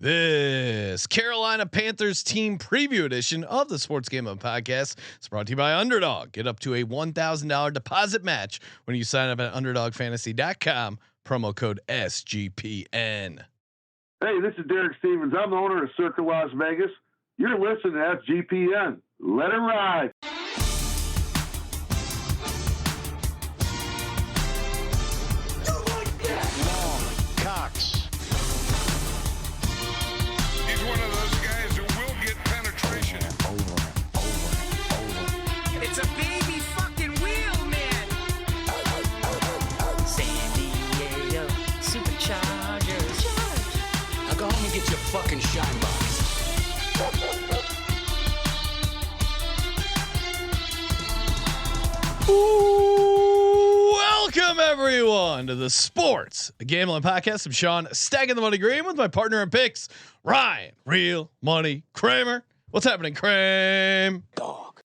This Carolina Panthers team preview edition of the Sports Gambling Podcast is brought to you by Underdog. Get up to a $1,000 deposit match when you sign up at UnderdogFantasy.com. Promo code SGPN. Hey, this is Derek Stevens. I'm the owner of Circa Las Vegas. You're listening to SGPN. Let it ride. It's a baby fucking wheel, man. San Diego Superchargers. Now go home and get your fucking shine box. Welcome everyone to the Sports Gambling Podcast. I'm Sean, stacking the money green with my partner in picks, Ryan, Real Money Kramer. What's happening, Kramer? Dog.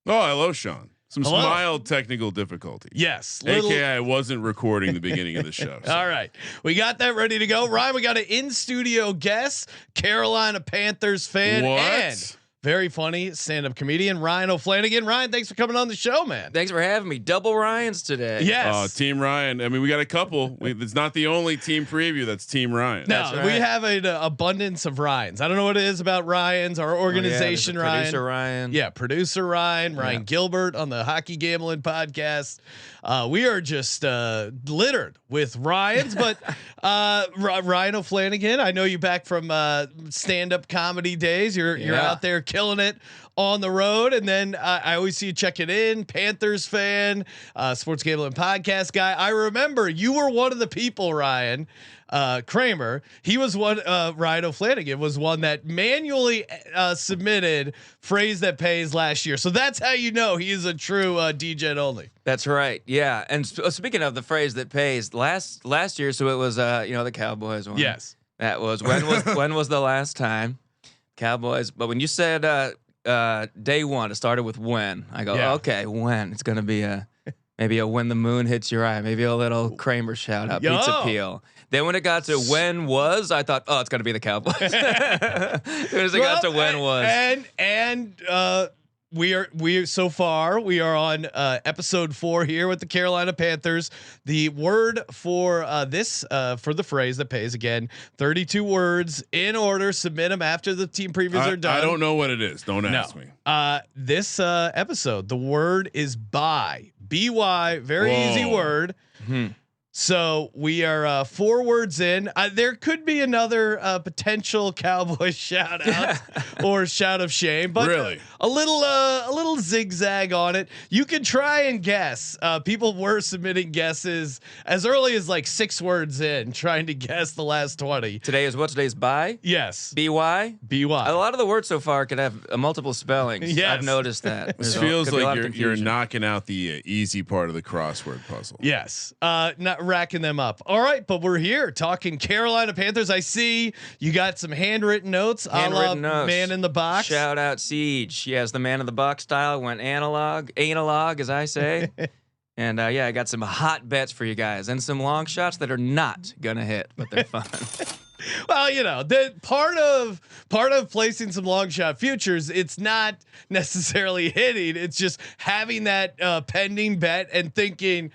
Oh, hello, Sean. Some Hello. mild technical difficulties. Yes. AKA I wasn't recording the beginning of the show. So. All right. We got that ready to go. Ryan, we got an in-studio guest, Carolina Panthers fan and very funny stand-up comedian, Ryan O'Flanagan. Ryan, thanks for coming on the show, man. Thanks for having me. Double Ryans today. Yes. Team Ryan. I mean, we got a couple. It's not the only team preview that's Team Ryan. No, That's right. we have an abundance of Ryans. I don't know what it is about Ryans, our organization, there's a Ryan. producer Ryan. Yeah, producer Ryan Gilbert on the Hockey Gambling Podcast. We are just littered with Ryans, but Ryan O'Flanagan, I know you back from stand-up comedy days. You're out there killing it on the road, and then I always see you checking in. Panthers fan, Sports Gambling Podcast guy. I remember you were one of the people, Ryan. Kramer, he was one. Ryan O'Flanagan was one that manually submitted phrase that pays last year. So that's how you know he is a true DJ only. That's right. Yeah. And speaking of the phrase that pays, last year, so it was the Cowboys one. Yes, that was when was the last time Cowboys? But when you said day one, it started with when. I go, okay, when it's gonna be maybe a when the moon hits your eye, maybe a little Kramer shout out, pizza peel. Then when it got to when was, I thought, oh, it's gonna be the Cowboys. As soon as it got to when was, and we are on episode 4 here with the Carolina Panthers. The word for for the phrase that pays, again, 32 words in order. Submit them after the team previews are done. I don't know what it is. Don't ask me. This episode, the word is buy. BY, very easy word. Mm-hmm. So we are 4 words in. There could be another potential Cowboy shout out or shout of shame, but really a little zigzag on it. You can try and guess. People were submitting guesses as early as like 6 words in, trying to guess the last 20. Today's buy. Yes, BY. BY. A lot of the words so far could have multiple spellings. Yes. I've noticed that. This So feels could be a lot like of you're confusion. knocking out the easy part of the crossword puzzle. Yes, not racking them up. All right, but we're here talking Carolina Panthers. I see you got some handwritten notes. Handwritten notes. Man in the box. Shout out Siege. Yes, the man in the box style went analog as I say. And I got some hot bets for you guys and some long shots that are not gonna hit, but they're fun. Well, the part of placing some long shot futures, it's not necessarily hitting. It's just having that pending bet and thinking,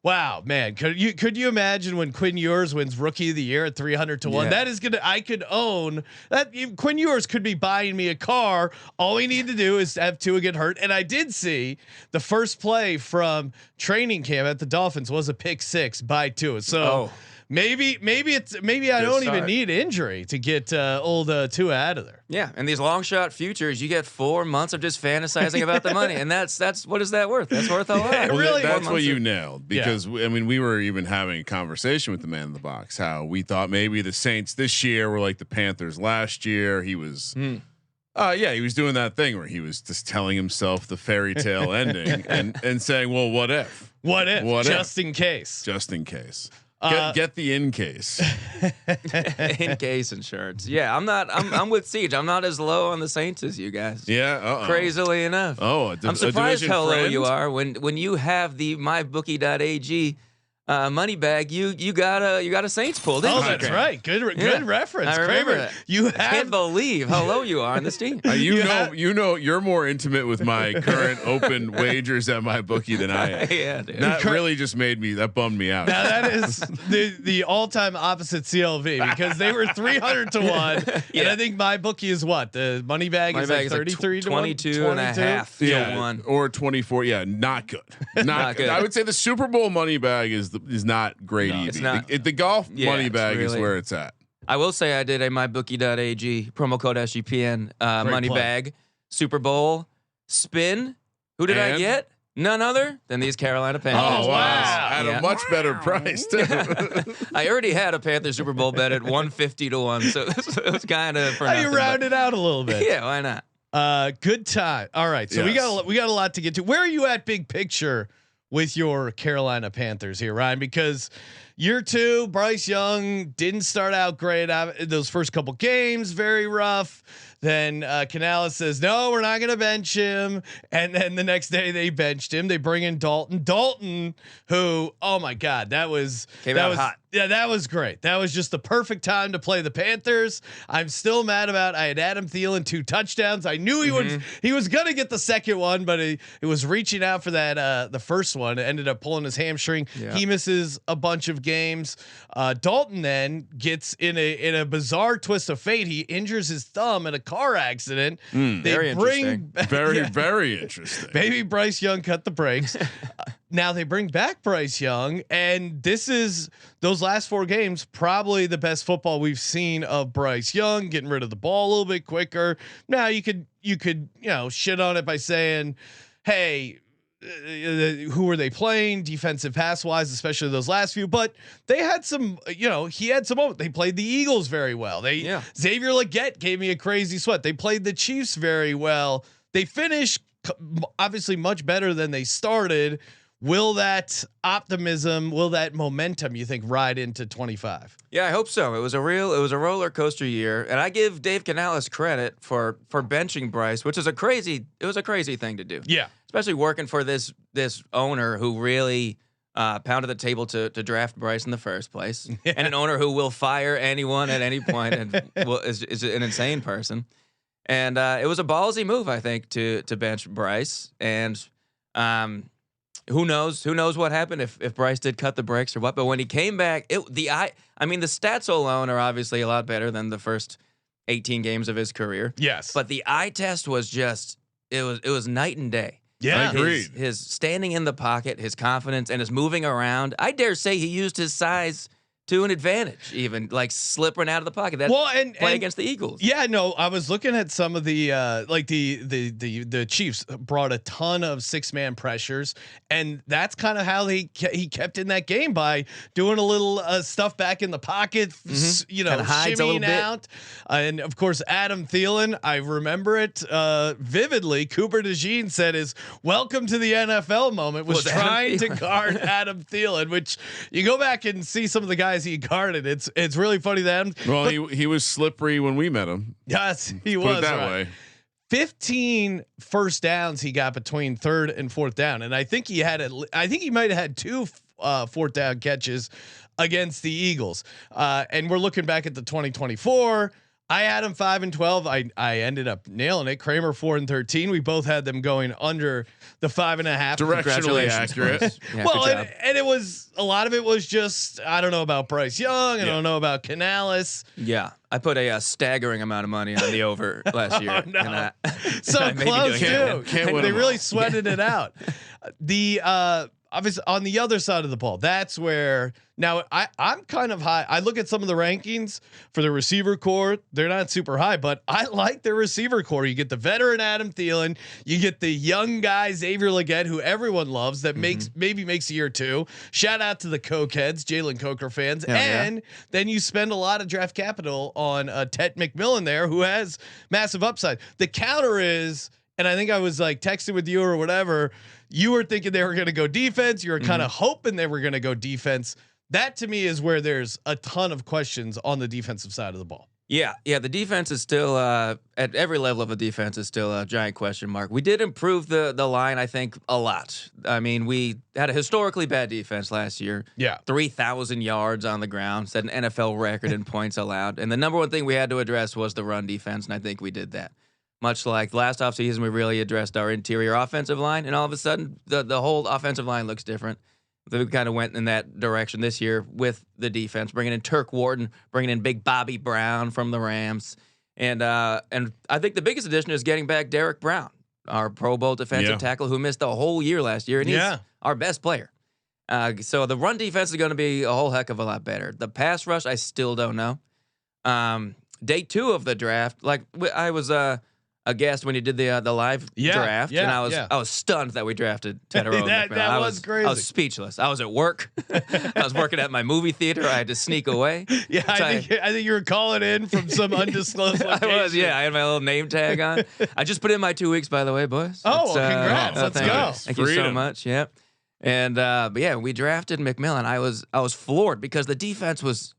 wow, man, could you imagine when Quinn Ewers wins Rookie of the Year at 300 to 1? Yeah. That is I could own that. Quinn Ewers could be buying me a car. All we need to do is have Tua get hurt. And I did see the first play from training camp at the Dolphins was a pick 6 by Tua. So maybe I don't even need injury to get old Tua out of there. Yeah, and these long shot futures, you get 4 months of just fantasizing about the money, and that's what is that worth? That's worth a lot. It really- that's what you nailed, because I mean, we were even having a conversation with the man in the box, how we thought maybe the Saints this year were like the Panthers last year. He was, he was doing that thing where he was just telling himself the fairy tale ending and saying, well, what if? What if? Just in case. Just in case. Get the in case. In case insurance. Yeah, I'm with Siege. I'm not as low on the Saints as you guys. Yeah. Crazily enough. Oh, I'm surprised how low you are when you have the mybookie.ag Moneybag, you got a Saints pull. Didn't Oh, you, that's Kramer? right. Good reference. I remember Kramer, that. you I can't have believe how low you are on this team. You know, you're more intimate with my current open wagers at my bookie than I am. Yeah, dude. That really just that bummed me out. now that is the all-time opposite CLV because they were 300 to 1, and I think my bookie is what the money bag is like 33 to 1, 22 and a half to 1 or 24. Yeah, not good. Not good. I would say the Super Bowl money bag is not great either. It's not. The golf money bag is really, where it's at. I will say I did a mybookie.ag promo code SGPN money play. bag Super Bowl spin. Who did I get? None other than these Carolina Panthers. Oh, wow. At a much better price too. I already had a Panther Super Bowl bet at 150 to 1, so it was kind of for nothing. You rounded out a little bit. Yeah, why not? Good time. All right, so we got a lot to get to. Where are you at big picture with your Carolina Panthers here, Ryan? Because year 2, Bryce Young didn't start out great. Those first couple games, very rough. Then Canales says, no, we're not going to bench him. And then the next day they benched him. They bring in Dalton, who, oh my God, that was hot. Yeah, that was great. That was just the perfect time to play the Panthers. I'm still mad about. I had Adam Thielen 2 touchdowns. I knew he was gonna get the second one, but it was reaching out for that the first one. It ended up pulling his hamstring. Yeah. He misses a bunch of games. Dalton then gets in a bizarre twist of fate. He injures his thumb in a car accident. Very interesting. Very interesting. Maybe Bryce Young cut the brakes. Now they bring back Bryce Young, and this is those last 4 games, probably the best football we've seen of Bryce Young, getting rid of the ball a little bit quicker. Now you could shit on it by saying, hey, who were they playing defensive pass wise, especially those last few, but they had some, he had some, they played the Eagles very well. Xavier Legette gave me a crazy sweat. They played the Chiefs very well. They finished obviously much better than they started. Will that optimism, will that momentum, you think, ride into 25? Yeah, I hope so. It was a roller coaster year, and I give Dave Canales credit for benching Bryce, which is a crazy thing to do. Yeah, especially working for this owner who really pounded the table to draft Bryce in the first place, and an owner who will fire anyone at any point and is an insane person. And it was a ballsy move, I think, to bench Bryce. And who knows what happened if Bryce did cut the brakes or what. But when he came back, the stats alone are obviously a lot better than the first 18 games of his career. Yes, but the eye test was just it was night and day. Yeah, I agreed. His standing in the pocket, his confidence, and his moving around. I dare say he used his size to an advantage, even like slipping out of the pocket. That play against the Eagles. Yeah, no, I was looking at some of the the Chiefs brought a ton of 6-man pressures, and that's kind of how he kept in that game by doing a little stuff back in the pocket, shimmying out, and of course Adam Thielen. I remember it vividly. Cooper DeJean said his "Welcome to the NFL" moment was trying to guard Adam Thielen, which you go back and see some of the guys he guarded. It's really funny that he was slippery when we met him. Yes, he was. Put it that way. 15 first downs he got between 3rd and 4th down, and I think he might have had 2 4th down catches against the Eagles. And we're looking back at the 2024. I had him 5 and 12. I ended up nailing it. Kramer 4 and 13. We both had them going under the 5.5. Directionally accurate. Yeah, well, and it was a lot of it was just I don't know about Bryce Young. I don't know about Canales. Yeah, I put a staggering amount of money on the over last year. No. And so close too. They really sweated it out. Obviously on the other side of the ball, that's where now I'm kind of high. I look at some of the rankings for the receiver core. They're not super high, but I like their receiver core. You get the veteran Adam Thielen, you get the young guy Xavier Legette, who everyone loves, that maybe makes year 2. Shout out to the Cokeheads, Jalen Coker fans. Then you spend a lot of draft capital on Tet McMillan there, who has massive upside. The counter is, and I think I was like texting with you or whatever, you were thinking they were going to go defense. You were kind of hoping they were going to go defense. That to me is where there's a ton of questions on the defensive side of the ball. Yeah. The defense is still at every level of the defense is still a giant question mark. We did improve the line, I think, a lot. I mean, we had a historically bad defense last year. Yeah, 3,000 yards on the ground, set an NFL record in points allowed. And the number one thing we had to address was the run defense, and I think we did that. Much like last offseason, we really addressed our interior offensive line, and all of a sudden, the whole offensive line looks different. We kind of went in that direction this year with the defense, bringing in Turk Wharton, bringing in Big Bobby Brown from the Rams, and I think the biggest addition is getting back Derek Brown, our Pro Bowl defensive tackle who missed the whole year last year, and he's our best player. So the run defense is going to be a whole heck of a lot better. The pass rush, I still don't know. Day 2 of the draft, like I was a guest when you did the live draft, and I was stunned that we drafted Tetairoa McMillan. That was crazy. I was speechless. I was at work. I was working at my movie theater. I had to sneak away. Yeah, I think you were calling in from some undisclosed location. I was. Yeah, I had my little name tag on. I just put in my 2 weeks, by the way, boys. Oh, well, congrats! Let's go. Thank you so much. Yeah, and but yeah, we drafted McMillan. I was floored because the defense was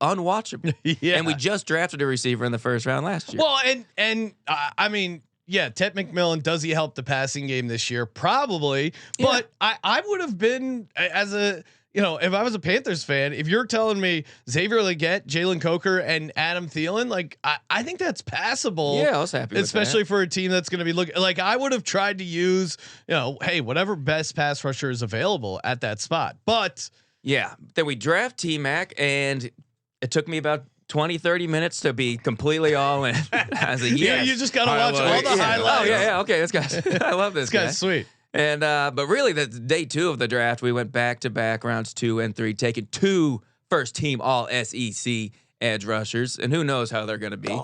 unwatchable. And we just drafted a receiver in the first round last year. Well, and I mean, Tet McMillan, does he help the passing game this year? Probably, but I would have been as a if I was a Panthers fan, if you're telling me Xavier Legette, Jalen Coker, and Adam Thielen, like I think that's passable. Yeah, I was happy with especially that. for a team that's going to be looking like I would have tried to use hey, whatever best pass rusher is available at that spot. But yeah, then we draft T-Mac, and it took me about 20-30 minutes to be completely all in. As a yeah, you just got to watch all the highlights. Oh yeah, okay, this guy's I love this guy. Guy's sweet. And but really, the day 2 of the draft, we went back to back rounds 2 and 3, taking 2 first team All SEC edge rushers, and who knows how they're going to be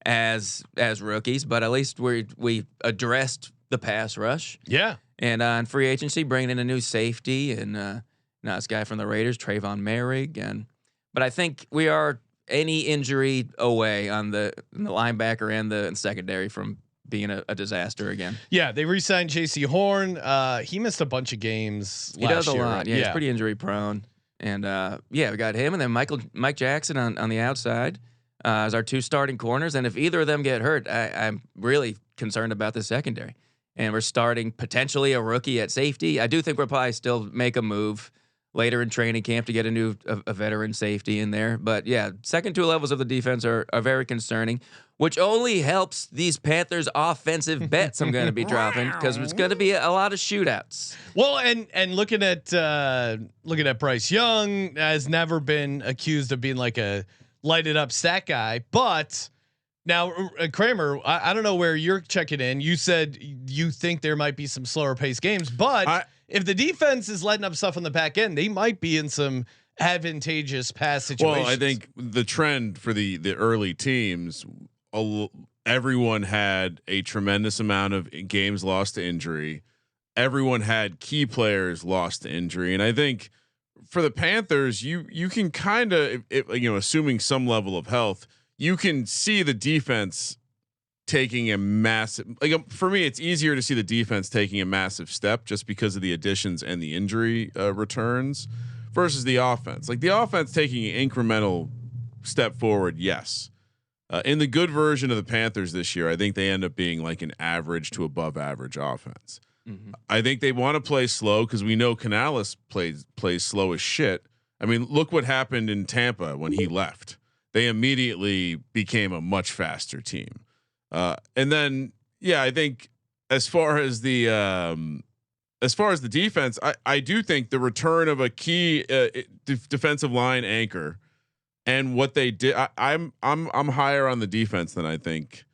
as rookies. But at least we addressed the pass rush. Yeah, and in free agency, bringing in a new safety and now this guy from the Raiders, Trayvon Merrick, but I think we are any injury away on the linebacker and the secondary from being a disaster again. Yeah, they re-signed J.C. Horn. He missed a bunch of games. He does a lot. Yeah, he's pretty injury prone. And we got him, and then Mike Jackson on the outside as our 2 starting corners. And if either of them get hurt, I'm really concerned about the secondary. And we're starting potentially a rookie at safety. I do think we'll probably still make a move later in training camp to get a veteran safety in there. But yeah, second 2 levels of the defense are very concerning, which only helps these Panthers offensive bets I'm going to be dropping because it's going to be a lot of shootouts. Well, and looking at Bryce Young has never been accused of being like a lighted up stat guy, but now Kramer, I don't know where you're checking in. You said you think there might be some slower paced games, but if the defense is letting up stuff on the back end, they might be in some advantageous pass situations. Well, I think the trend for the early teams, everyone had a tremendous amount of games lost to injury. Everyone had key players lost to injury, and I think for the Panthers, you can kind of, assuming some level of health, you can see the defense taking a massive, for me, it's easier to see the defense taking a massive step just because of the additions and the injury returns versus the offense. Like the offense taking an incremental step forward. Yes. In the good version of the Panthers this year, I think they end up being like an average to above average offense. Mm-hmm. I think they want to play slow because we know Canales plays slow as shit. I mean, look what happened in Tampa when he left. They immediately became a much faster team. And then, I think as far as the defense, I do think the return of a key defensive line anchor and what they did, I'm higher on the defense than I think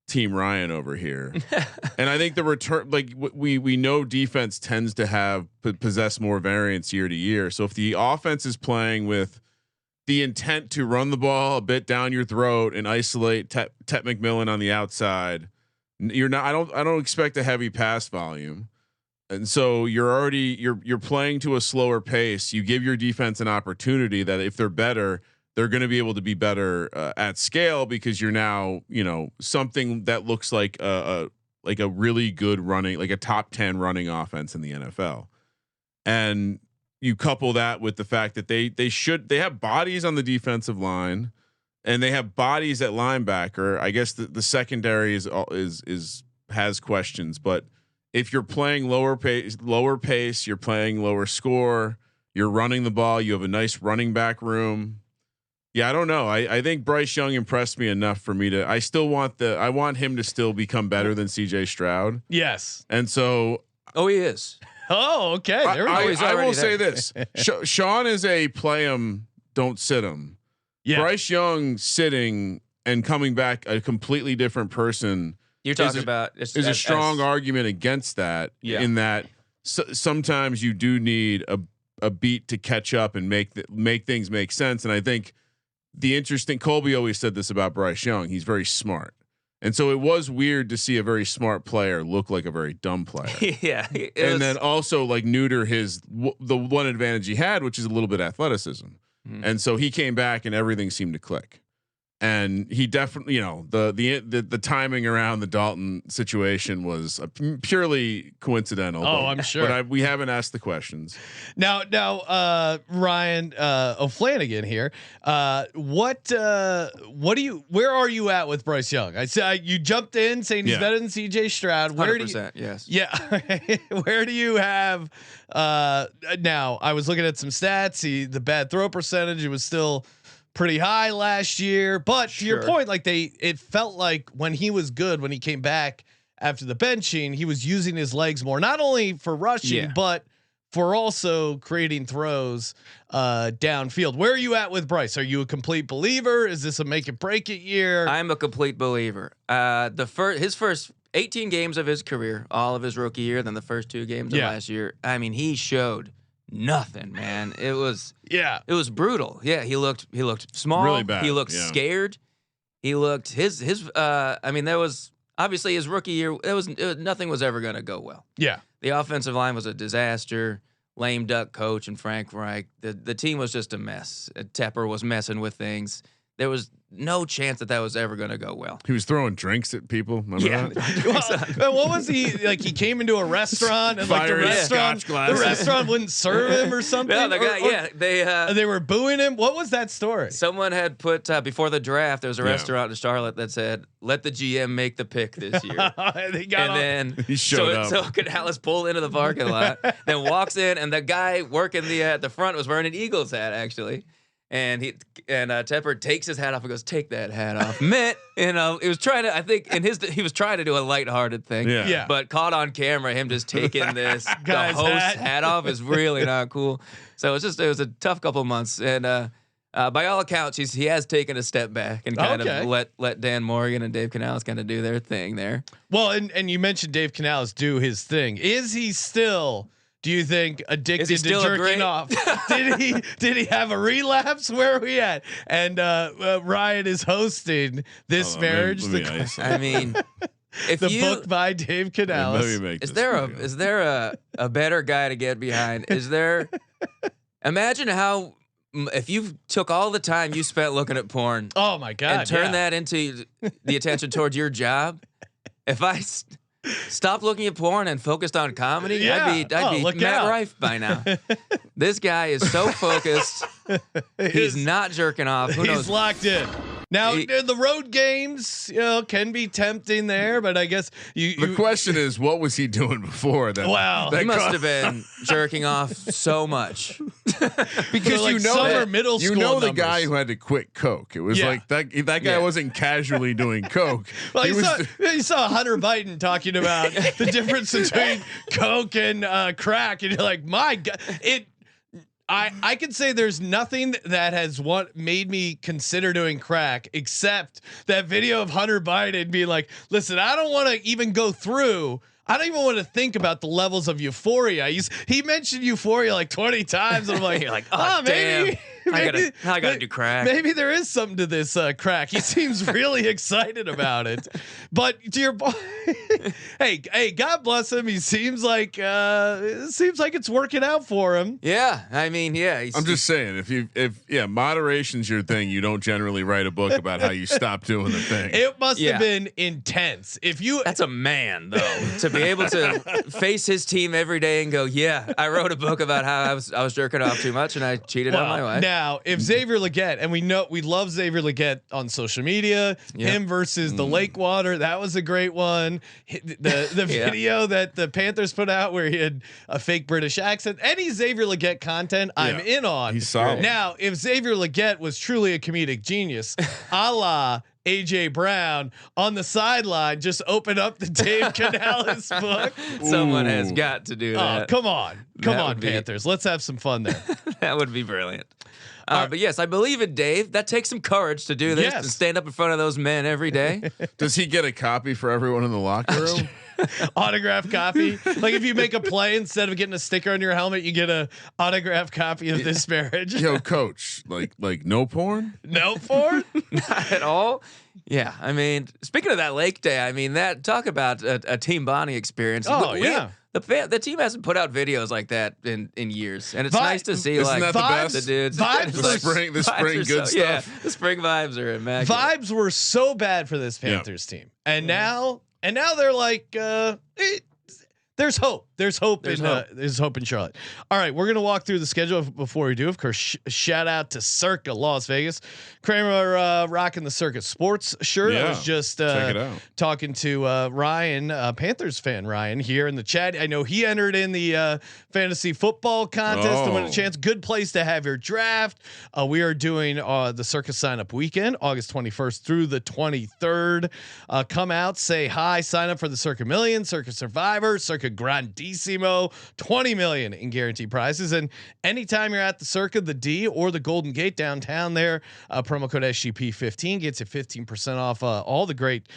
Team Ryan over here. And I think the return, like we know defense tends to possess more variance year to year. So if the offense is playing with the intent to run the ball a bit down your throat and isolate Tet McMillan on the outside, you're not. I don't expect a heavy pass volume, and so you're playing to a slower pace. You give your defense an opportunity that if they're better, they're going to be able to be better at scale because you're now something that looks like a really good running, like a top 10 running offense in the NFL, and you couple that with the fact that they have bodies on the defensive line. and they have bodies at linebacker. I guess the secondary has questions, but if you're playing lower pace, you're playing lower score, you're running the ball, you have a nice running back room. Yeah, I don't know. I think Bryce Young impressed me enough for me to. I want him to still become better than CJ Stroud. Yes, and so. Oh, he is. Oh, okay. There we go. I will say there. this: Sean is a play him, don't sit him. Yeah. Bryce Young sitting and coming back a completely different person. You're talking about is a strong argument against that. Yeah. In that sometimes you do need a beat to catch up and make things make sense. And I think Colby always said this about Bryce Young. He's very smart. And so it was weird to see a very smart player look like a very dumb player. Yeah. And then also like neuter the one advantage he had, which is a little bit athleticism. And so he came back and everything seemed to click. And he definitely, the timing around the Dalton situation was purely coincidental. Oh, I'm sure. But we haven't asked the questions. Now, Ryan O'Flanagan here. Where are you at with Bryce Young? I said you jumped in saying he's better than CJ Stroud. 100%, yes. Yeah. Where do you have? Now, I was looking at some stats. The bad throw percentage, it was still pretty high last year, but to your point, like it felt like when he was good, when he came back after the benching, he was using his legs more, not only for rushing, but for also creating throws downfield. Where are you at with Bryce? Are you a complete believer? Is this a make it break it year? I'm a complete believer. His first 18 games of his career, all of his rookie year, then the first 2 games of last year. I mean, he showed nothing, man. It was brutal. Yeah, he looked small. Really bad. He looked scared. He looked there was obviously his rookie year. Nothing was ever going to go well. Yeah, the offensive line was a disaster. Lame duck coach and Frank Reich. The team was just a mess. Tepper was messing with things. There was no chance that was ever going to go well. He was throwing drinks at people. Remember that? Well, what was he like? He came into a restaurant and like the restaurant wouldn't serve him or something. No, the guy, they were booing him. What was that story? Someone had put before the draft. There was a restaurant in Charlotte that said, "Let the GM make the pick this year." Then he showed up. So Canales pulled into the parking lot, then walks in, and the guy working the front was wearing an Eagles hat actually. And Tepper takes his hat off and goes, "Take that hat off." Mitt, he was trying to, I think he was trying to do a lighthearted thing. Yeah. But caught on camera, him just taking the host's hat off is really not cool. So it was a tough couple of months. And by all accounts, he has taken a step back and kind of let Dan Morgan and Dave Canales kind of do their thing there. Well, and you mentioned Dave Canales do his thing. Is he still? Do you think addicted to jerking off? Did he have a relapse? Where are we at? And Ryan is hosting this marriage. I mean, if the book by Dave Canales. Is there a better guy to get behind? Is there? Imagine how if you took all the time you spent looking at porn. Oh my God! And turn that into the attention towards your job. If I stopped looking at porn and focused on comedy, I'd be Matt Rife by now. This guy is so focused. He's not jerking off. Who knows? He's locked in. Now the road games, can be tempting there, but I guess the question is, what was he doing before that? Wow, he must have been jerking off so much because middle school the guy who had to quit coke. It was like that guy wasn't casually doing coke. Well, you saw Hunter Biden talking about the difference between coke and crack, and you're like, my God, I can say there's nothing that has made me consider doing crack except that video of Hunter Biden being like, listen, I don't want to even go through. I don't even want to think about the levels of euphoria. He mentioned euphoria like 20 times. And I'm like, you're like, oh, maybe. I gotta do crack. Maybe there is something to this crack. He seems really excited about it. But to your point, hey, God bless him. He seems like it's working out for him. Yeah, I mean, yeah. I'm just saying, if moderation's your thing, you don't generally write a book about how you stop doing the thing. It must have been intense. That's a man though, to be able to face his team every day and go, yeah, I wrote a book about how I was jerking off too much and I cheated on my wife. Now, if Xavier Legette, and we love Xavier Legette on social media, him versus the Lake Water, that was a great one. The video that the Panthers put out where he had a fake British accent. Any Xavier Legette content, I'm in on. He's solid. Now, if Xavier Legette was truly a comedic genius, a la AJ Brown on the sideline, just open up the Dave Canales book. Someone has got to do that. Oh, come on, Panthers. Let's have some fun there. That would be brilliant. But yes, I believe in Dave. That takes some courage to do this, to stand up in front of those men every day. Does he get a copy for everyone in the locker room? Autograph copy. Like if you make a play, instead of getting a sticker on your helmet, you get a autograph copy of this marriage. Yo, coach, like no porn? No porn? Not at all. Yeah, I mean, speaking of that Lake Day, I mean that talk about a team bonding experience. Oh, The team hasn't put out videos like that in years, and it's nice to see. Isn't like that the best? The dudes, vibes, the spring good stuff. Yeah, the spring vibes are immaculate. Vibes were so bad for this Panthers team, and now they're like, there's hope. There's hope in Charlotte. All right, we're gonna walk through the schedule before we do. Of course, shout out to Circa Las Vegas. Kramer rocking the Circa Sports shirt. I was just talking to Ryan, Panthers fan Ryan, here in the chat. I know he entered in the fantasy football contest to win a chance. Good place to have your draft. We are doing the Circa sign up weekend, August 21st through the 23rd. Come out, say hi, sign up for the Circa Million, Circa Survivor, Circa Grandissimo, 20 million in guaranteed prizes. And anytime you're at the Circa, the D or the Golden Gate downtown there, promo code SGP15 gets you 15% off all the great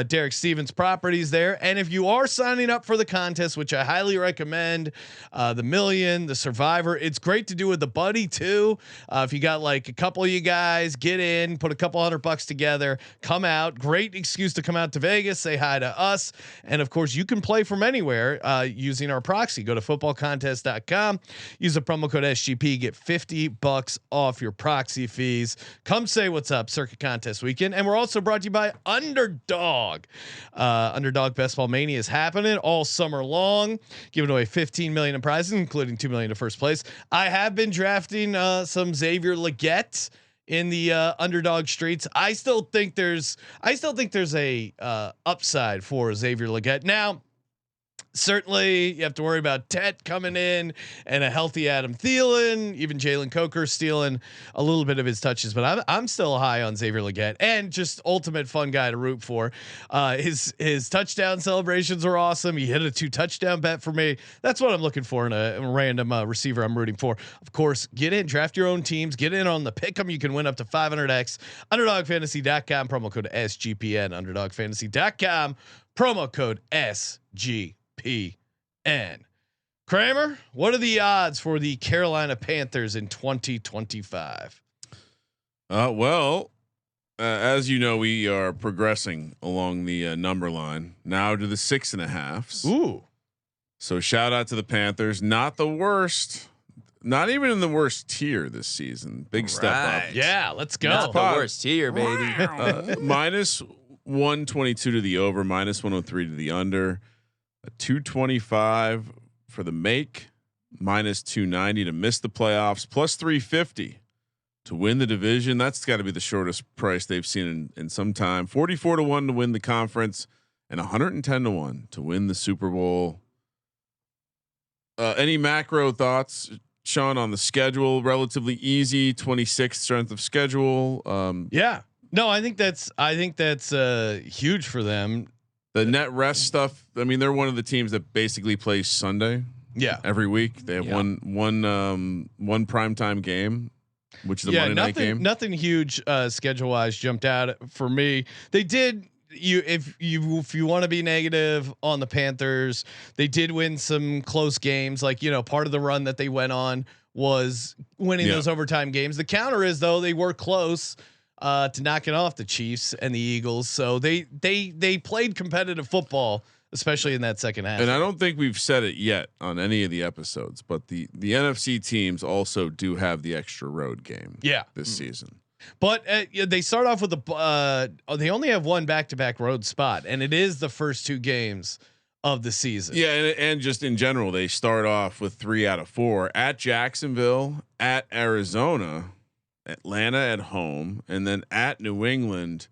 Derek Stevens properties there. And if you are signing up for the contest, which I highly recommend, the Million, the Survivor, it's great to do with the buddy too. If you got like a couple of you guys, get in, put a couple $100 together, come out. Great excuse to come out to Vegas, say hi to us. And of course, you can play from anywhere using our proxy. Go to footballcontest.com, use the promo code SGP, get $50 off your proxy fees. Come say what's up, Circa Contest Weekend. And we're also brought to you by Underdog. Underdog Best Ball Mania is happening all summer long, giving away 15 million in prizes, including 2 million to first place. I have been drafting some Xavier Legette in the Underdog streets. I still think there's a upside for Xavier Legette. Now, certainly you have to worry about Tet coming in and a healthy Adam Thielen, even Jalen Coker stealing a little bit of his touches, but I'm still high on Xavier Legette, and just ultimate fun guy to root for. His touchdown celebrations are awesome. He hit a 2 touchdown bet for me. That's what I'm looking for in a random receiver I'm rooting for. Of course, get in, draft your own teams, get in on the pick'em. You can win up to 500x. UnderdogFantasy.com, promo code SGPN. UnderdogFantasy.com, promo code SGPN. Kramer, what are the odds for the Carolina Panthers in 2025? As you know, we are progressing along the number line now to the 6.5s. Ooh. So shout out to the Panthers. Not the worst, not even in the worst tier this season. Big step up. Yeah, let's go. Not the worst tier, baby. Minus 122 to the over, minus 103 to the under. A 225 for the make, minus 290 to miss the playoffs, plus 350 to win the division. That's got to be the shortest price they've seen in some time. 44-1 to win the conference, and 110-1 to win the Super Bowl. Any macro thoughts, Sean, on the schedule? Relatively easy, 26th strength of schedule. Yeah, no, I think that's huge for them. The net rest stuff. I mean, they're one of the teams that basically plays Sunday. Yeah, every week they have one primetime game, which is a Monday night game. Nothing huge schedule wise jumped out for me. They did. If you want to be negative on the Panthers, they did win some close games. Like, part of the run that they went on was winning those overtime games. The counter is, though, they were close to knocking off the Chiefs and the Eagles. So they played competitive football, especially in that second half. And I don't think we've said it yet on any of the episodes, but the NFC teams also do have the extra road game. This season. But they start off with they only have one back-to-back road spot, and it is the first 2 games of the season. Yeah, and just in general, they start off with 3 out of 4 at Jacksonville, at Arizona, Atlanta at home, and then at New England.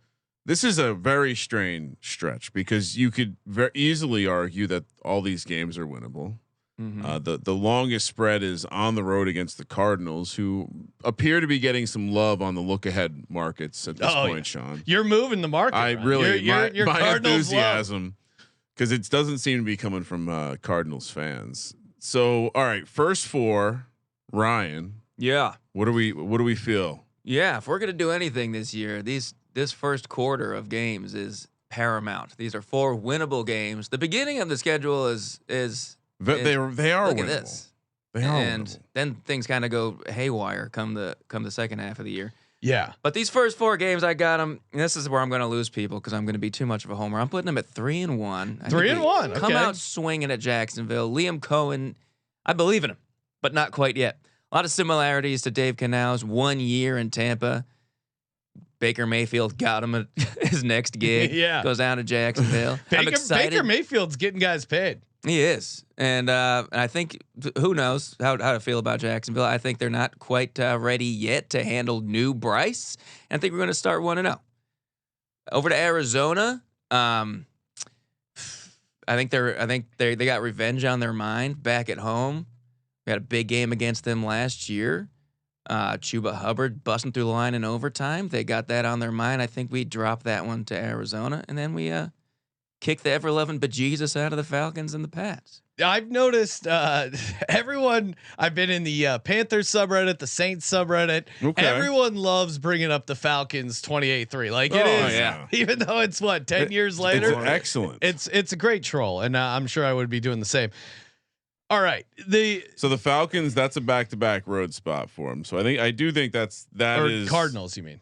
This is a very strange stretch because you could very easily argue that all these games are winnable. The longest spread is on the road against the Cardinals, who appear to be getting some love on the look ahead markets at this point. Sean, you're moving the market. I really your my enthusiasm, because it doesn't seem to be coming from Cardinals fans. So all right, first four, Ryan. Yeah. What do we feel? Yeah. If we're gonna do anything this year, this first quarter of games is paramount. These are 4 winnable games. The beginning of the schedule is they are look winnable. at this. They are And winnable. then things kind of go haywire come the second half of the year. Yeah. But these first 4 games, I got them. And this is where I'm going to lose people because I'm going to be too much of a homer. I'm putting them at 3-1. 3-1. Come okay. out swinging at Jacksonville. Liam Cohen, I believe in him, but not quite yet. A lot of similarities to Dave Canals. 1 year in Tampa. Baker Mayfield got him at his next gig. Yeah. Goes down to Jacksonville. I'm excited. Baker Mayfield's getting guys paid. He is, and I think who knows how to feel about Jacksonville. I think they're not quite ready yet to handle new Bryce. And I think we're going to start 1-0. Over to Arizona. I think they got revenge on their mind back at home. We had a big game against them last year. Chuba Hubbard busting through the line in overtime. They got that on their mind. I think we drop that one to Arizona, and then we kick the ever-loving bejesus out of the Falcons and the Pats. I've noticed everyone. I've been in the Panthers subreddit, the Saints subreddit. Okay. Everyone loves bringing up the Falcons 28-3. Like it is, yeah. even though it's 10 years later. It's excellent. It's a great troll, and I'm sure I would be doing the same. All right, so the Falcons, that's a back-to-back road spot for them. So I do think that is Cardinals. You mean?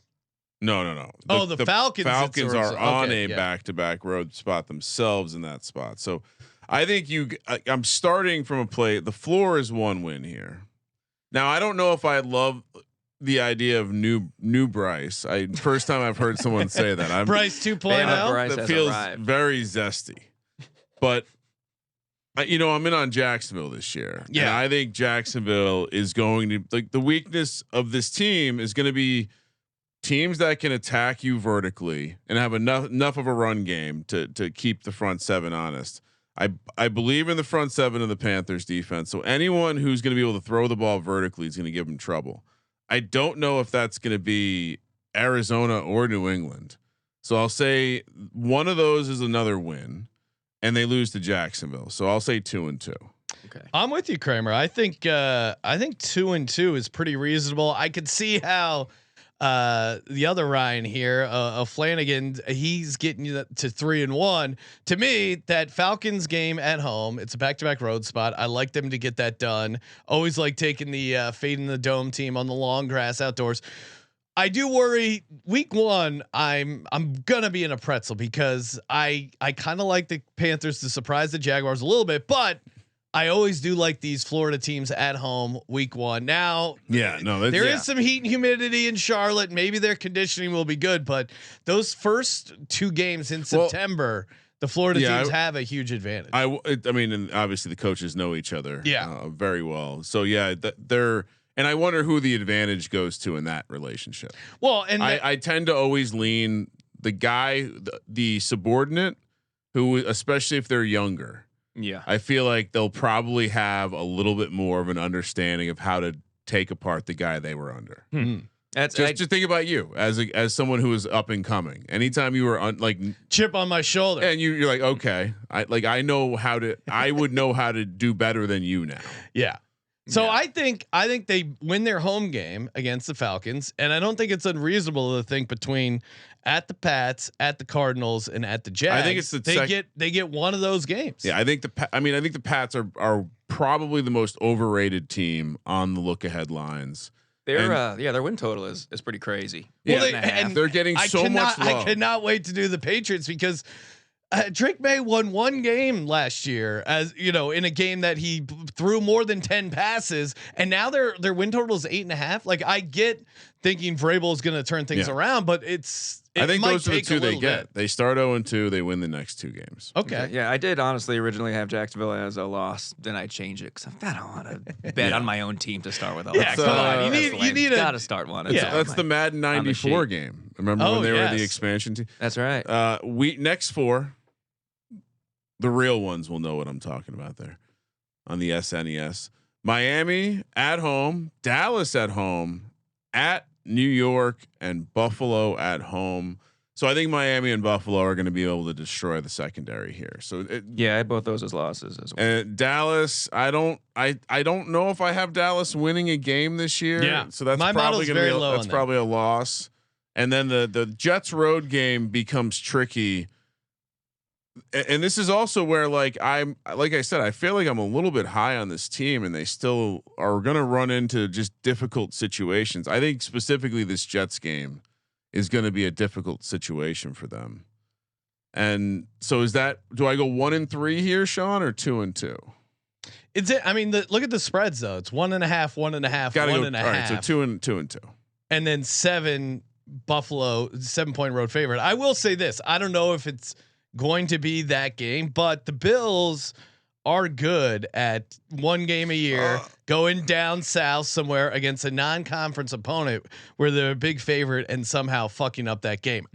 No. The Falcons. Falcons are on a yeah. back-to-back road spot themselves in that spot. So I think I'm starting from a play. The floor is 1 win here. Now I don't know if I love the idea of new Bryce. First time I've heard someone say that. Bryce 2.0. Bryce that has feels arrived. very zesty, but. I'm in on Jacksonville this year. Yeah. And I think Jacksonville is going to the weakness of this team is going to be teams that can attack you vertically and have enough of a run game to keep the front 7 honest. I believe in the front 7 of the Panthers defense. So anyone who's going to be able to throw the ball vertically is going to give them trouble. I don't know if that's going to be Arizona or New England. So I'll say one of those is another win. And they lose to Jacksonville, so I'll say 2-2. Okay, I'm with you, Kramer. I think 2-2 is pretty reasonable. I could see how the other Ryan here, Flanagan, he's getting you to 3-1. To me, that Falcons game at home, it's a back-to-back road spot. I like them to get that done. Always like taking the Fade in the Dome team on the long grass outdoors. I do worry week 1. I'm gonna be in a pretzel because I kind of like the Panthers to surprise the Jaguars a little bit, but I always do like these Florida teams at home week 1. Now, there is some heat and humidity in Charlotte. Maybe their conditioning will be good, but those first 2 games in September, the Florida teams have a huge advantage. I mean, and obviously the coaches know each other, very well. So they're. And I wonder who the advantage goes to in that relationship. Well, and I tend to always lean the guy, the subordinate, who, especially if they're younger. Yeah, I feel like they'll probably have a little bit more of an understanding of how to take apart the guy they were under. that's just think about you as someone who is up and coming. Anytime you were chip on my shoulder, and you're like, okay, I know how to. I would know how to do better than you now. Yeah. So I think they win their home game against the Falcons, and I don't think it's unreasonable to think between at the Pats, at the Cardinals, and at the Jags. I think it's they get one of those games. Yeah, I think the Pats are probably the most overrated team on the look ahead lines. Their win total is pretty crazy. Well, they're getting much love. I cannot wait to do the Patriots because Drake May won 1 game last year, as you know, in a game that he threw more than 10 passes, and now their win total is 8.5. Like I get thinking Vrabel is going to turn things around, but it's I think those are the two they get. Bit. They start 0-2. They win the next 2 games. Okay. Yeah, I did honestly originally have Jacksonville as a loss. Then I changed it because I don't want to bet on my own team to start with. Yeah, come on. You need gotta start one. That's the Madden '94 game. Remember when they were the expansion team? That's right. Next 4, the real ones will know what I'm talking about there on the SNES. Miami at home, Dallas at home, at New York, and Buffalo at home. So I think Miami and Buffalo are going to be able to destroy the secondary here. So I had both those as losses as well. And Dallas, I don't know if I have Dallas winning a game this year. Yeah. So that's My probably going to be that's probably a loss. And then the Jets road game becomes tricky. And this is also where like I said, I feel like I'm a little bit high on this team and they still are going to run into just difficult situations. I think specifically this Jets game is going to be a difficult situation for them. And so do I go 1-3 here, Sean, or 2-2? It's it. I mean, look at the spreads though. It's 1.5, 1.5, Gotta 1.5. All right, so 2-2. And then 7 Buffalo 7-point road favorite. I will say this. I don't know if it's going to be that game, but the Bills are good at one game a year going down south somewhere against a non-conference opponent where they're a big favorite and somehow fucking up that game.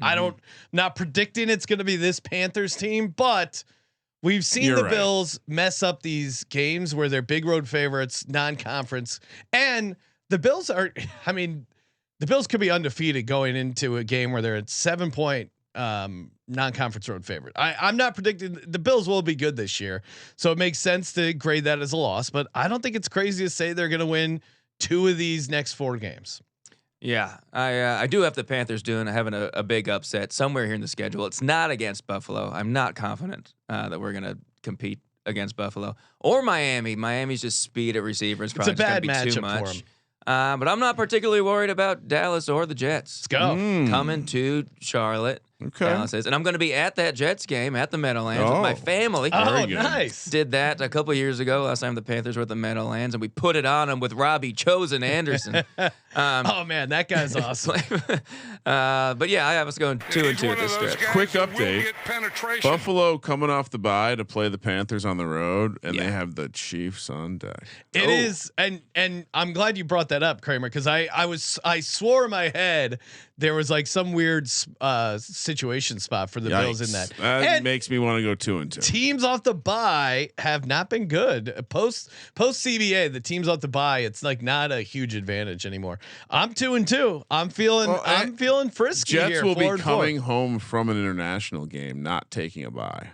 Not predicting it's going to be this Panthers team, but we've seen the Bills mess up these games where they're big road favorites, non-conference, and the Bills are, I mean, the Bills could be undefeated going into a game where they're at 7-point non-conference road favorite. I'm not predicting the Bills will be good this year, so it makes sense to grade that as a loss. But I don't think it's crazy to say they're going to win 2 of these next 4 games. Yeah, I do have the Panthers having a big upset somewhere here in the schedule. It's not against Buffalo. I'm not confident that we're going to compete against Buffalo or Miami. Miami's just speed at receiver is probably it's a bad going to be too matchup much. for 'em. But I'm not particularly worried about Dallas or the Jets. Let's go. Coming to Charlotte. Okay. Dallas is. And I'm going to be at that Jets game at the Meadowlands with my family. Oh, good. nice. Did that a couple years ago. Last time the Panthers were at the Meadowlands, and we put it on them with Robbie Chosen Anderson. Oh man, that guy's awesome. But yeah, I have us going 2-2 at this stretch. Quick update: Buffalo coming off the bye to play the Panthers on the road, and they have the Chiefs on deck. It is, and I'm glad you brought that up, Kramer, because I swore in my head there was like some weird situation spot for the Bills in that. That makes me want to go 2-2. Teams off the bye have not been good. Post CBA, the teams off the bye, it's like not a huge advantage anymore. I'm 2-2. I'm feeling frisky Jets here. will be coming home from an international game, not taking a bye.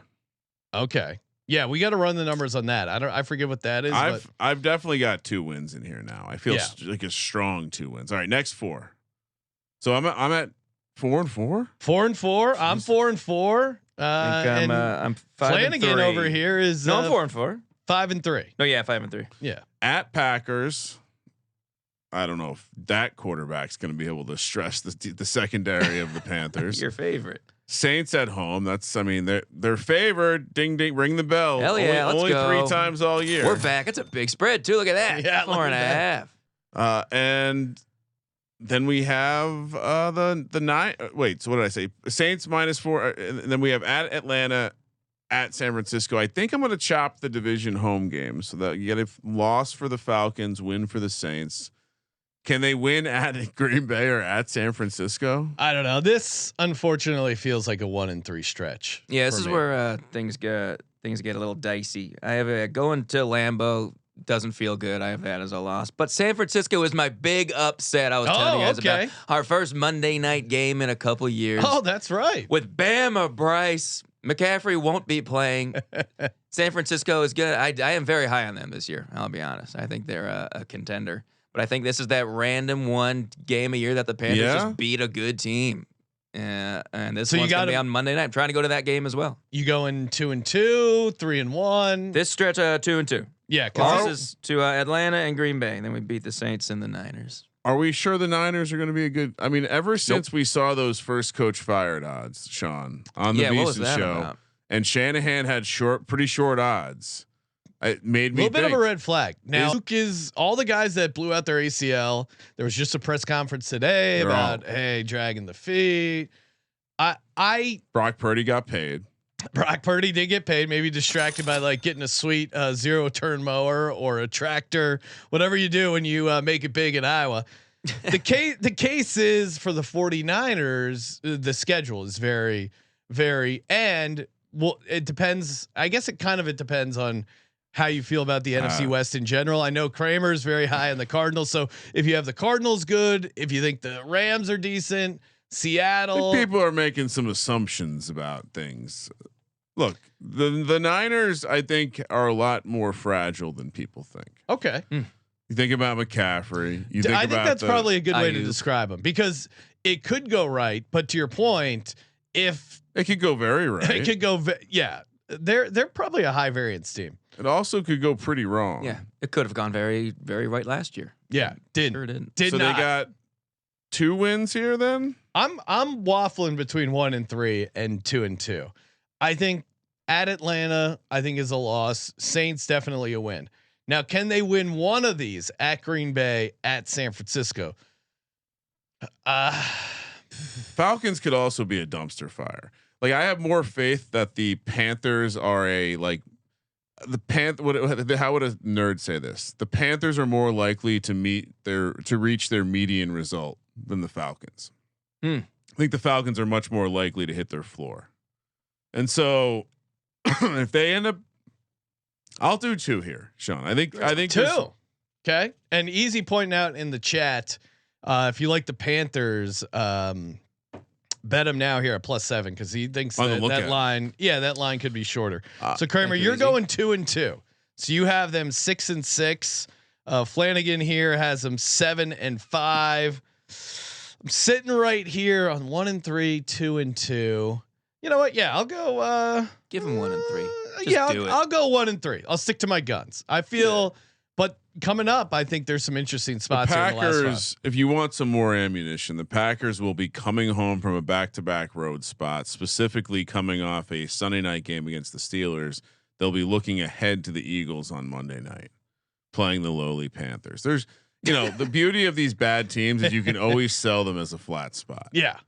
Okay. Yeah, we got to run the numbers on that. I forget what that is. I've definitely got 2 wins in here now. I feel like a strong 2 wins. All right, next 4. So I'm at 4-4. 4-4. I'm 4-4. I'm 5-3. Flanagan over here is I'm 4-4. 5-3. No, yeah, 5-3. Yeah. At Packers. I don't know if that quarterback's going to be able to stress the secondary of the Panthers. Your favorite. Saints at home. They're favored. Ding ding, ring the bell. Hell yeah, let's only go. 3 times all year. We're back. It's a big spread too. Look at that. Yeah, 4.5. And then we have the 9. Wait, so what did I say? Saints -4, and then we have at Atlanta, at San Francisco. I think I'm going to chop the division home game so that you get a loss for the Falcons, win for the Saints. Can they win at Green Bay or at San Francisco? I don't know. This unfortunately feels like a 1-3 stretch. Yeah, this is where things get a little dicey. I have going to Lambeau doesn't feel good. I have that as a loss. But San Francisco is my big upset. I was telling you guys about our first Monday night game in a couple years. Oh, that's right. With Bama Bryce. McCaffrey won't be playing. San Francisco is good. I am very high on them this year. I'll be honest. I think they're a contender. But I think this is that random one game a year that the Panthers just beat a good team. And this one's going to be on Monday night. I'm trying to go to that game as well. You going 2-2, 3-1. This stretch 2-2. Yeah, losses to Atlanta and Green Bay. And then we beat the Saints and the Niners. Are we sure the Niners are going to be a good? I mean, ever since we saw those first coach fired odds, Sean, on the Beeson show, about? And Shanahan had pretty short odds. It made me a little bit of a red flag. Now, Luke is all the guys that blew out their ACL. There was just a press conference today about dragging the feet. Brock Purdy got paid. Brock Purdy did get paid, maybe distracted by like getting a sweet 0-turn mower or a tractor, whatever you do when you make it big in Iowa. The case is for the 49ers, the schedule is very, and well, it depends. I guess it depends on how you feel about the NFC West in general. I know Kramer's very high on the Cardinals. So if you have the Cardinals good, if you think the Rams are decent, Seattle, people are making some assumptions about things. Look, the Niners, I think, are a lot more fragile than people think. Okay. You think about McCaffrey. I think that's probably a good way to describe them, because it could go right, but to your point, if it could go very right, it could go. They're probably a high variance team. It also could go pretty wrong. Yeah, it could have gone very, very right last year. Yeah, Sure didn't. So they got 2 wins here. Then I'm waffling between 1 and 3 and 2 and 2. I think at Atlanta, I think is a loss. Saints definitely a win. Now, can they win one of these at Green Bay, at San Francisco? Falcons could also be a dumpster fire. Like, I have more faith that the Panthers are how would a nerd say this? The Panthers are more likely to reach their median result than the Falcons. I think the Falcons are much more likely to hit their floor. And so if they end up, I'll do 2 here, Sean. I think 2. Okay. And easy pointing out in the chat, if you like the Panthers, bet him now here at +7, because he thinks that line could be shorter. So Kramer, you're going 2 and 2. So you have them 6 and 6. Flanagan here has them 7 and 5. I'm sitting right here on 1 and 3, 2 and 2. You know what? Yeah, I'll go. Give him 1 and 3. I'll go 1 and 3. I'll stick to my guns. I feel, but coming up, I think there's some interesting spots. The Packers, here in the last 5. If you want some more ammunition, the Packers will be coming home from a back-to-back road spot, specifically coming off a Sunday night game against the Steelers. They'll be looking ahead to the Eagles on Monday night, playing the lowly Panthers. There's, the beauty of these bad teams is you can always sell them as a flat spot. Yeah.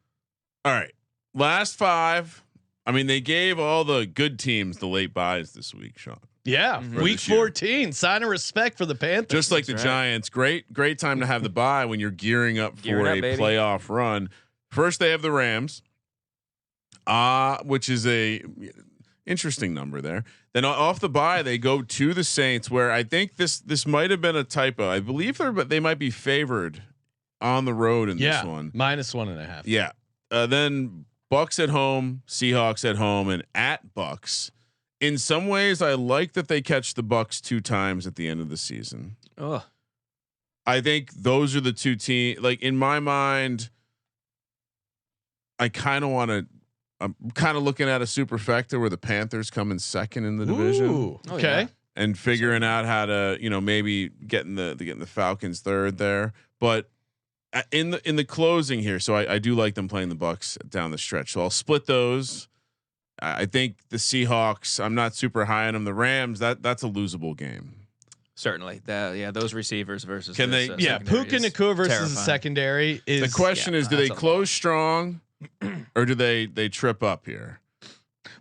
All right. Last 5. I mean, they gave all the good teams the late buys this week, Sean. Yeah, week 14. Sign of respect for the Panthers. Just like the Giants, great time to have the bye when you're gearing up for a playoff run. First, they have the Rams, which is a interesting number there. Then off the bye, they go to the Saints, where I think this might have been a typo. I believe they might be favored on the road in this one, -1.5. Yeah, then Bucks at home, Seahawks at home, and at Bucks. In some ways, I like that they catch the Bucks 2 times at the end of the season. I think those are the 2 teams. Like, in my mind, I kind of want to. I'm kind of looking at a superfecta where the Panthers come in second in the division. Okay, and figuring out how to maybe getting the Falcons third there, but. In the closing here, so I do like them playing the Bucks down the stretch. So I'll split those. I think the Seahawks, I'm not super high on them. The Rams, that's a losable game. Certainly, those receivers versus Puka Nacua versus the secondary is the question. Is do they close strong, or do they trip up here?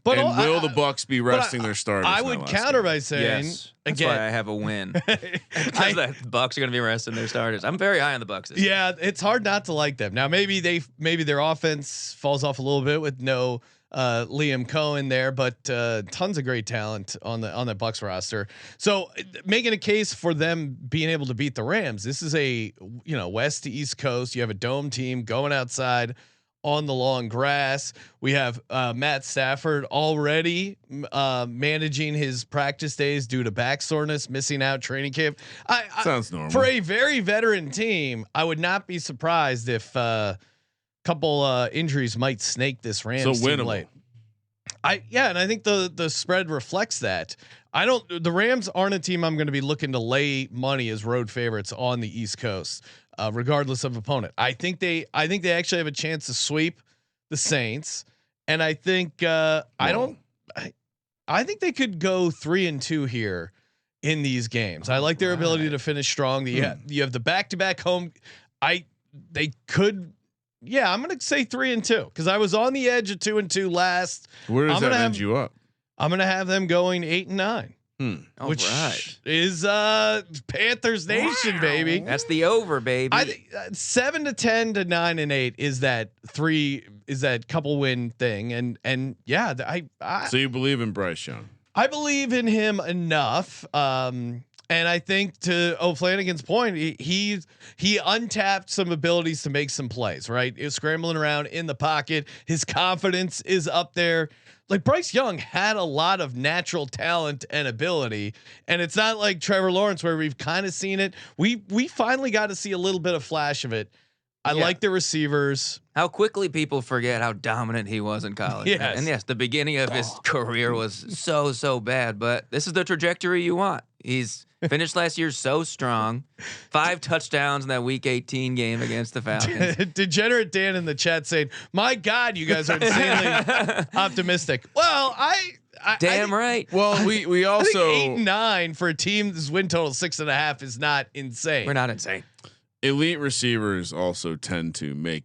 But will the Bucks be resting their starters? I would counter by saying, that's why I have a win, because the Bucks are going to be resting their starters. I'm very high on the Bucks. Yeah, it's hard not to like them. Now maybe their offense falls off a little bit with no Liam Cohen there, but tons of great talent on the Bucks roster. So making a case for them being able to beat the Rams. This is a west to east coast. You have a dome team going outside on the long grass. We have Matt Stafford already managing his practice days due to back soreness, missing out training camp. Sounds normal for a very veteran team. I would not be surprised if a couple injuries might snake this Rams team late. And I think the spread reflects that. The Rams aren't a team I'm going to be looking to lay money as road favorites on the East Coast. Regardless of opponent, I think they actually have a chance to sweep the Saints, and I think I think they could go 3 and 2 here in these games. I like their ability to finish strong. You have the back-to-back home. They could Yeah, I'm gonna say 3-2 because I was on the edge of 2-2 last. Where does that end you up? I'm gonna have them going 8-9. Which is Panthers Nation, baby. That's the over, baby. I think 7-10 to 9-8 is that couple win thing, and yeah, I so you believe in Bryce Young? I believe in him enough. And I think to O'Flanagan's point, he untapped some abilities to make some plays. Right, he was scrambling around in the pocket. His confidence is up there. Like Bryce Young had a lot of natural talent and ability, and it's not like Trevor Lawrence where we've kind of seen it. We finally got to see a little bit of flash of it. I like the receivers. How quickly people forget how dominant he was in college. Yes. And yes, the beginning of his career was so bad, but this is the trajectory you want. He's finished last year so strong. 5 touchdowns in that Week 18 game against the Falcons. Degenerate Dan in the chat saying, "My God, you guys are insanely optimistic." Well, I Damn right. Well, we also 8-9 for a team whose win total 6.5 is not insane. We're not insane. Elite receivers also tend to make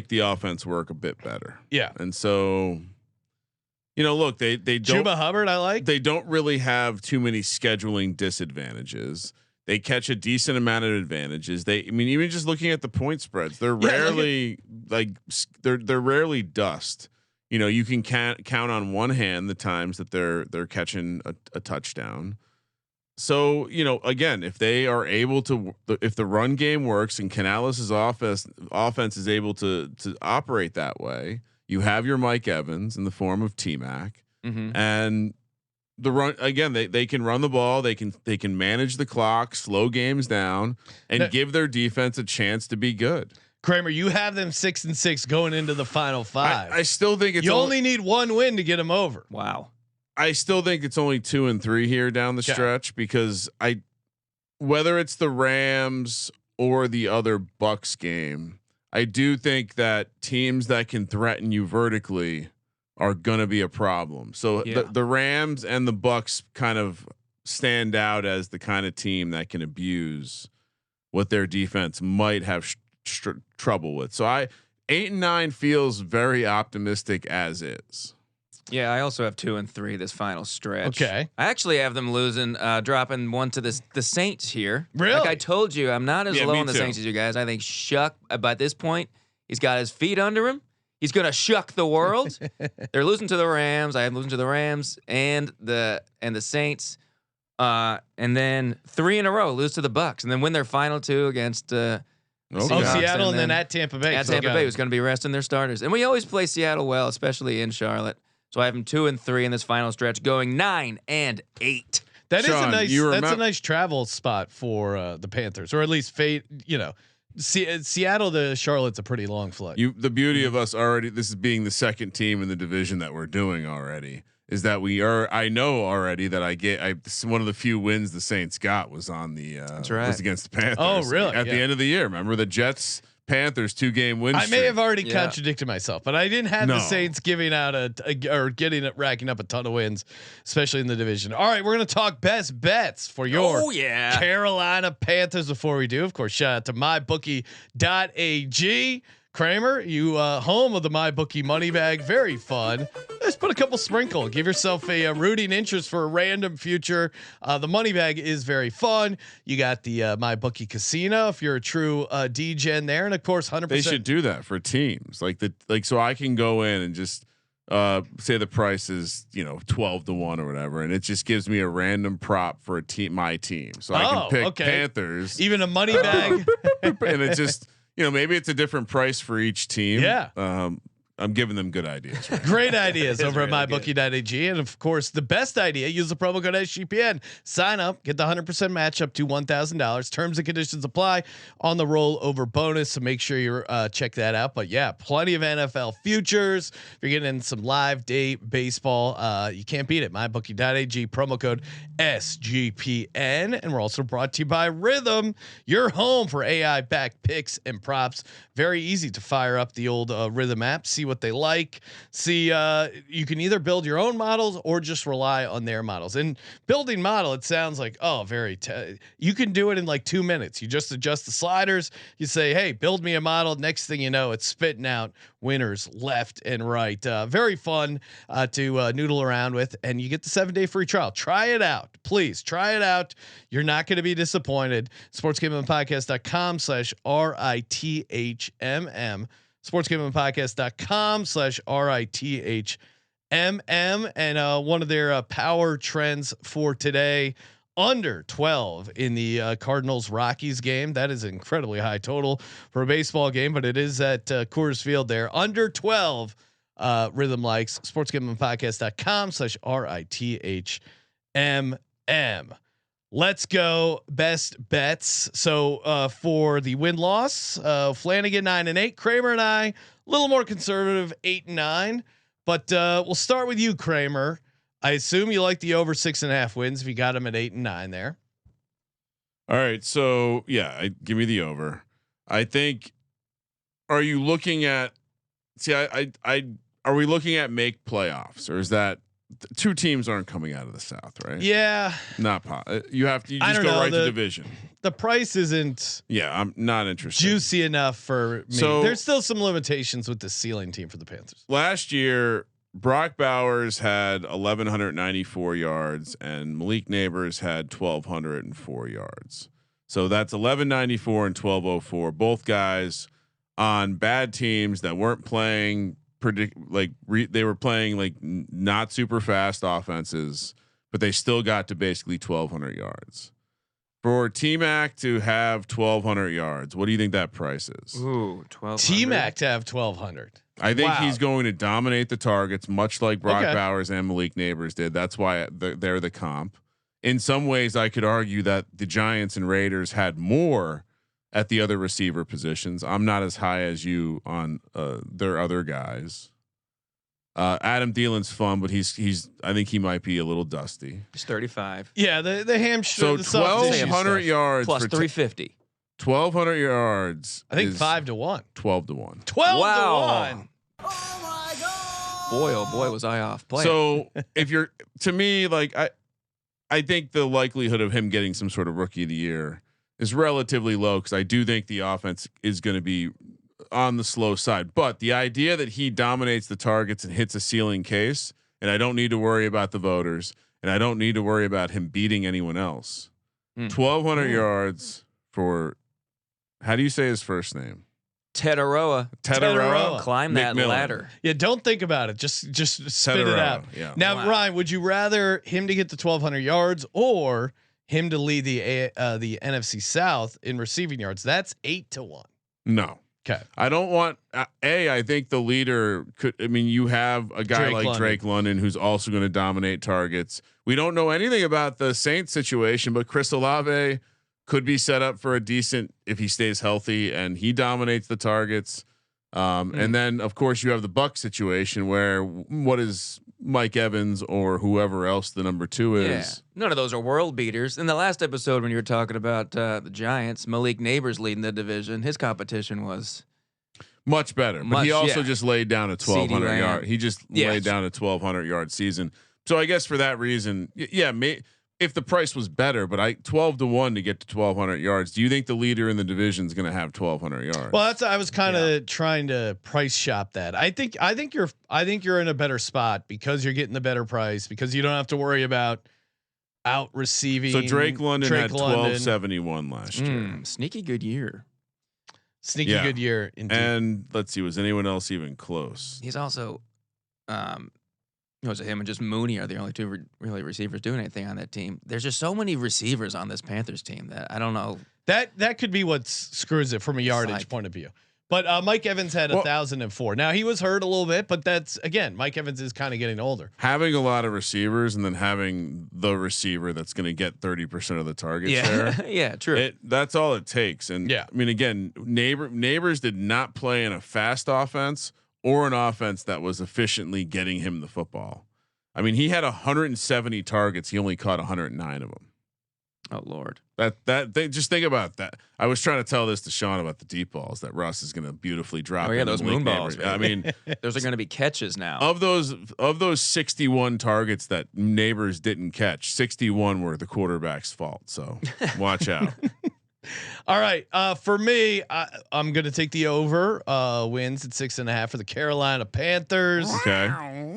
the offense work a bit better. Yeah, and so. Look, they don't. Chuba Hubbard, I like. They don't really have too many scheduling disadvantages. They catch a decent amount of advantages. Even just looking at the point spreads, they're rarely they're rarely dust. You can count on one hand the times that they're catching a touchdown. So again, if they are able to, if the run game works and Canales' offense is able to operate that way. You have your Mike Evans in the form of T-Mac, and the run again. They can run the ball. They can manage the clock, slow games down, and give their defense a chance to be good. Kramer, you have them 6-6 going into the final 5. I still think you only need one win to get them over. Wow. I still think it's only 2 and 3 here down the stretch because whether it's the Rams or the other Bucks game. I do think that teams that can threaten you vertically are going to be a problem. So the Rams and the Bucks kind of stand out as the kind of team that can abuse what their defense might have trouble with. So 8-9 feels very optimistic as is. Yeah, I also have 2 and 3 this final stretch. Okay, I actually have them losing, dropping one to the Saints here. Really? Like I told you, I'm not as low on the Saints as you guys. I think Shuck, by this point, he's got his feet under him. He's gonna shuck the world. They're losing to the Rams. I am losing to the Rams and the Saints, and then 3 in a row lose to the Bucks, and then win their final 2 against. Seattle, and then at Tampa Bay. At Tampa Bay, who's going to be resting their starters, and we always play Seattle well, especially in Charlotte. So I have them 2 and 3 in this final stretch, going 9-8. That Sean, that's a nice travel spot for the Panthers, or at least Seattle to Charlotte's a pretty long flight. The beauty of us already, this is being the second team in the division that we're doing already, is that I know already that one of the few wins the Saints got was on the was against the Panthers. Oh, really? At the end of the year, remember the Jets Panthers 2-game win streak. I may have already contradicted myself, but I didn't have the Saints giving out racking up a ton of wins, especially in the division. All right, we're going to talk best bets for your Carolina Panthers. Before we do, of course, shout out to mybookie.ag. Kramer, you home of the MyBookie money bag. Very fun. Let's put a couple sprinkle. Give yourself a rooting interest for a random future. The money bag is very fun. You got the MyBookie casino if you're a true DGen there, and of course 100%. They should do that for teams so I can go in and just say the price is 12 to 1 or whatever, and it just gives me a random prop for my team, so I can pick Panthers, even a money bag, and it just. Maybe it's a different price for each team. Yeah. I'm giving them good ideas. Right? Great ideas over at mybookie.ag. And of course, the best idea, use the promo code SGPN. Sign up, get the 100% match up to $1,000. Terms and conditions apply on the rollover bonus. So make sure you check that out. But yeah, plenty of NFL futures. If you're getting in some live day baseball, you can't beat it. mybookie.ag, promo code SGPN. And we're also brought to you by Rhythm, your home for AI backed picks and props. Very easy to fire up the old Rhythm app. See see what they like. See, you can either build your own models or just rely on their models. And building model, it sounds like, you can do it in like 2 minutes. You just adjust the sliders. You say, hey, build me a model. Next thing you know, it's spitting out winners left and right. Very fun to noodle around with, and you get the 7-day free trial. Try it out, please. Try it out. You're not going to be disappointed. sportsgamblingpodcast.com/RITHMM. sportsgamblingpodcast.com/RITHMM. And one of their power trends for today, under 12 in the Cardinals Rockies game. That is incredibly high total for a baseball game, but it is at Coors Field there. Under 12, Rhythm likes. sportsgamblingpodcast.com/RITHMM. Let's go best bets. So for the win loss, Flanagan 9-8, Kramer and I a little more conservative 8-9. But we'll start with you, Kramer. I assume you like the over 6.5 wins if you got them at 8 and 9 there. All right. So yeah, give me the over. I think, are you looking at, are we looking at make playoffs, or is that two teams aren't coming out of the South, right? Yeah. Not you just go right to division. The price isn't. Yeah. I'm not interested. Juicy enough for me. So there's still some limitations with the ceiling team for the Panthers. Last year, Brock Bowers had 1,194 yards and Malik Neighbors had 1,204 yards. So that's 1,194 and 1,204. Both guys on bad teams that weren't playing they were playing like not super fast offenses, but they still got to basically 1,200 yards. For T-Mac to have 1,200 yards, what do you think that price is? Ooh, 1,200. T-Mac to have 1,200. I think he's going to dominate the targets, much like Brock Bowers and Malik Neighbors did. That's why they're the comp. In some ways, I could argue that the Giants and Raiders had more at the other receiver positions. I'm not as high as you on their other guys. Adam Thielen's fun, but he's I think he might be a little dusty. He's 35. Yeah, the hamstring. So 1,200 yards plus 350. 1,200 yards. I think 5 to 1. 12 to 1. 12 to 1. Oh my God. Boy, oh boy, was I off. So if you're, to me, like I think the likelihood of him getting some sort of rookie of the year is relatively low, because I do think the offense is going to be on the slow side. But the idea that he dominates the targets and hits a ceiling case, and I don't need to worry about the voters, and I don't need to worry about him beating anyone else. 1,200 yards for, how do you say his first name? Tetaroa. Climb that ladder. Yeah, don't think about it. Just spit it out. Yeah. Now, Ryan, would you rather him to get the 1,200 yards or him to lead the NFC South in receiving yards? That's 8 to 1. No. Okay. I don't want I think the leader could. I mean, you have a guy Drake London who's also going to dominate targets. We don't know anything about the Saints situation, but Chris Olave could be set up for a decent if he stays healthy and he dominates the targets. And then of course you have the Buck situation where what is Mike Evans or whoever else the number 2 is? Yeah. None of those are world beaters. In the last episode, when you were talking about the Giants, Malik Neighbors leading the division, his competition was much better. But he also just laid down a 1,200 yard. He just laid down a 1,200 yard season. So I guess for that reason, if the price was better, but 12 to 1 to get to 1,200 yards. Do you think the leader in the division is going to have 1,200 yards? Well, I was kind of trying to price shop that. I think you're in a better spot because you're getting the better price, because you don't have to worry about out receiving. So Drake London had 1,271 last year. Sneaky good year. Good year. Indeed. And let's see, was anyone else even close? He's also, was it him and just Mooney are the only two really receivers doing anything on that team? There's just so many receivers on this Panthers team that I don't know. That could be what screws it from a yardage point of view. But Mike Evans had 1,004. Now he was hurt a little bit, but that's again, Mike Evans is kind of getting older. Having a lot of receivers and then having the receiver that's going to get 30% of the target share. Yeah, true. That's all it takes. And I mean, again, Neighbors did not play in a fast offense or an offense that was efficiently getting him the football. I mean, he had 170 targets. He only caught 109 of them. Oh Lord. Just think about that. I was trying to tell this to Sean about the deep balls that Russ is going to beautifully drop. Oh yeah, those moon balls. I mean, those are going to be catches now. Of those 61 targets that Neighbors didn't catch, 61 were the quarterback's fault. So watch out. All right. For me, I'm going to take the over wins at 6.5 for the Carolina Panthers. Okay.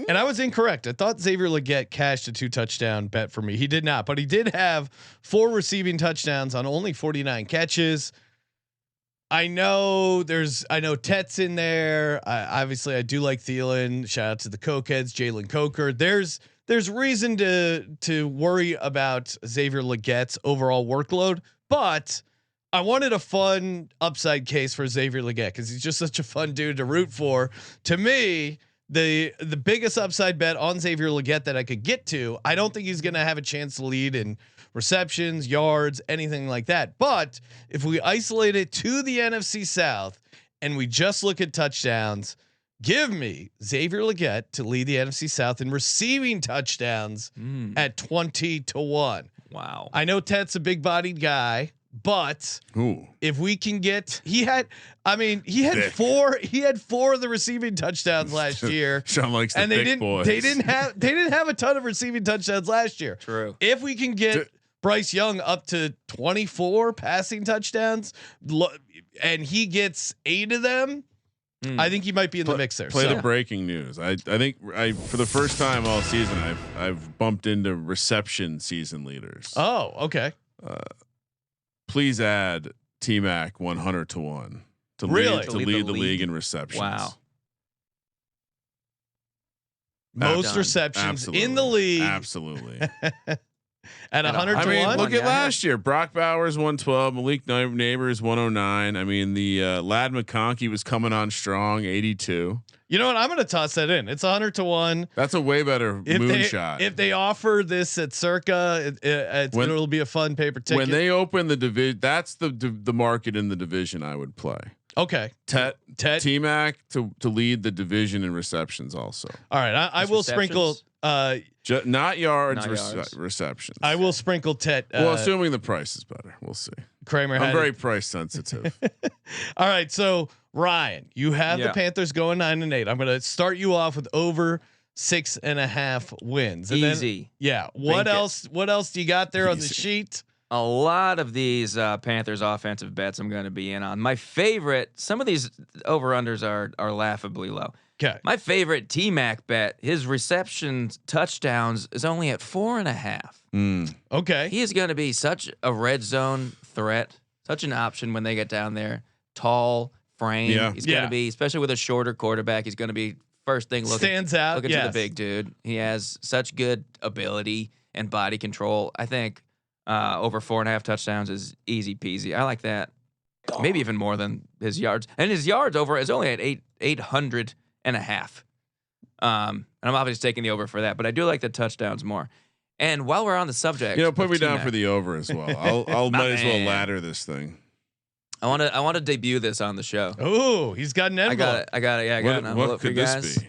And I was incorrect. I thought Xavier Legette cashed a 2-touchdown bet for me. He did not, but he did have 4 receiving touchdowns on only 49 catches. I know Tet's in there. Obviously I do like Thielen. Shout out to the Cokeheads, Jalen Coker. There's reason to worry about Xavier Legette's overall workload, but I wanted a fun upside case for Xavier Legette because he's just such a fun dude to root for. To me, the biggest upside bet on Xavier Legette that I could get to, I don't think he's going to have a chance to lead in receptions, yards, anything like that. But if we isolate it to the NFC South and we just look at touchdowns, give me Xavier Legette to lead the NFC South in receiving touchdowns at 20-1. Wow. I know Ted's a big bodied guy. But if we can get, he had 4 of the receiving touchdowns last year. Sean likes the and they big boys. They didn't have a ton of receiving touchdowns last year. True. If we can get Bryce Young up to 24 passing touchdowns, and he gets 8 of them, I think he might be in the mix there. Play the breaking news. I think for the first time all season I've bumped into reception season leaders. Oh, okay. Please add T-Mac 100-1 to lead the league in receptions. Wow. Most receptions in the league. Absolutely. At 100-1. Look at last year. Brock Bowers 112, Malik Neighbors 109. I mean, the Lad McConkey was coming on strong, 82. You know what? I'm going to toss that in. It's 100-1. That's a way better moonshot. If they offer this at Circa, it'll be a fun paper ticket. When they open the division, that's the market in the division I would play. Okay. Tet T-Mac to lead the division in receptions also. All right. I will sprinkle not yards, receptions. I will sprinkle Tet. Well, assuming the price is better, we'll see. Kramer. I'm very price sensitive. All right. So Ryan, you have the Panthers going 9-8. I'm going to start you off with over 6.5 wins. And Easy. Then, what else do you got there on the sheet? A lot of these Panthers offensive bets I'm going to be in on. My favorite, some of these over-unders are laughably low. Okay. My favorite T-Mac bet, his receptions touchdowns is only at 4.5. Okay. He is going to be such a red zone threat, such an option when they get down there. Tall frame. Yeah. He's going to be, especially with a shorter quarterback, he's going to be first thing looking to the big dude. He has such good ability and body control. I think over 4.5 touchdowns is easy peasy. I like that. Maybe even more than his yards. And his yards over is only at 800.5. And I'm obviously taking the over for that, but I do like the touchdowns more. And while we're on the subject, put me down for the over as well. I'll might as well ladder this thing. I want to debut this on the show. Oh, he's got an envelope. I got it. Yeah, I got an envelope what could for you this guys. be?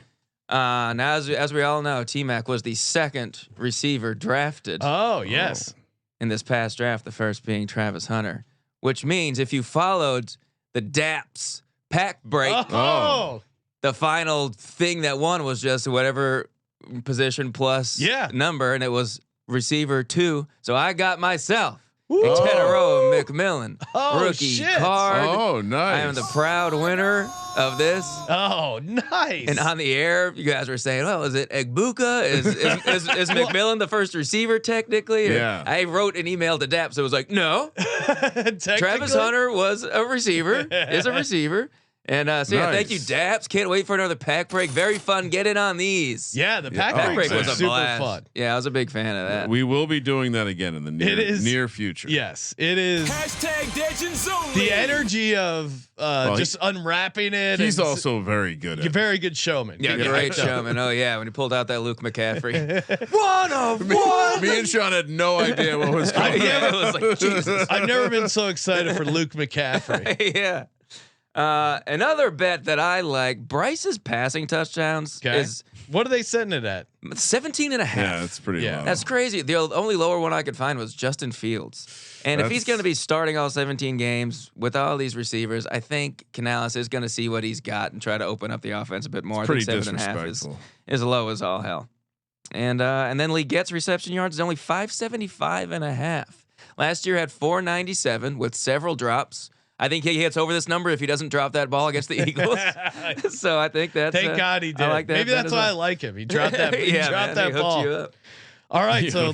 Now, as we all know, T-Mac was the second receiver drafted. Oh, yes. In this past draft, the first being Travis Hunter, which means if you followed the DAPS pack break, the final thing that won was just whatever position plus number, and it was receiver 2. So I got myself a Tenero McMillan rookie card. Oh, nice! I am the proud winner of this. Oh, nice! And on the air, you guys were saying, "Well, is it Egbuka? Is McMillan the first receiver technically?" Yeah. I wrote an email to DAP, so it was like, "No, Travis Hunter was a receiver. Is a receiver." And thank you, Daps. Can't wait for another pack break. Very fun. Get in on these. Yeah, the pack break was a super blast. fun. Yeah, I was a big fan of that. We will be doing that again in the near future. Yes, it is. #Legends The energy of just unwrapping it. He's also very good at it. Very good showman. Yeah, great showman. Oh yeah, when he pulled out that Luke McCaffrey. One. Me and Sean had no idea what was going on. It was like Jesus. I've never been so excited for Luke McCaffrey. Yeah. Another bet that I like, Bryce's passing touchdowns is what are they setting it at? 17 and a half. Yeah, that's pretty low. That's crazy. The only lower one I could find was Justin Fields. And if he's going to be starting all 17 games with all these receivers, I think Canales is going to see what he's got and try to open up the offense a bit more. It's I think pretty 7.5 is low as all hell. And then Lee Getz reception yards is only 575 and a half. Last year had 497 with several drops. I think he hits over this number if he doesn't drop that ball against the Eagles. So I think that's thank God he did. I like that. Maybe that's why I like him. He dropped that. He dropped that he ball. You up. All right, so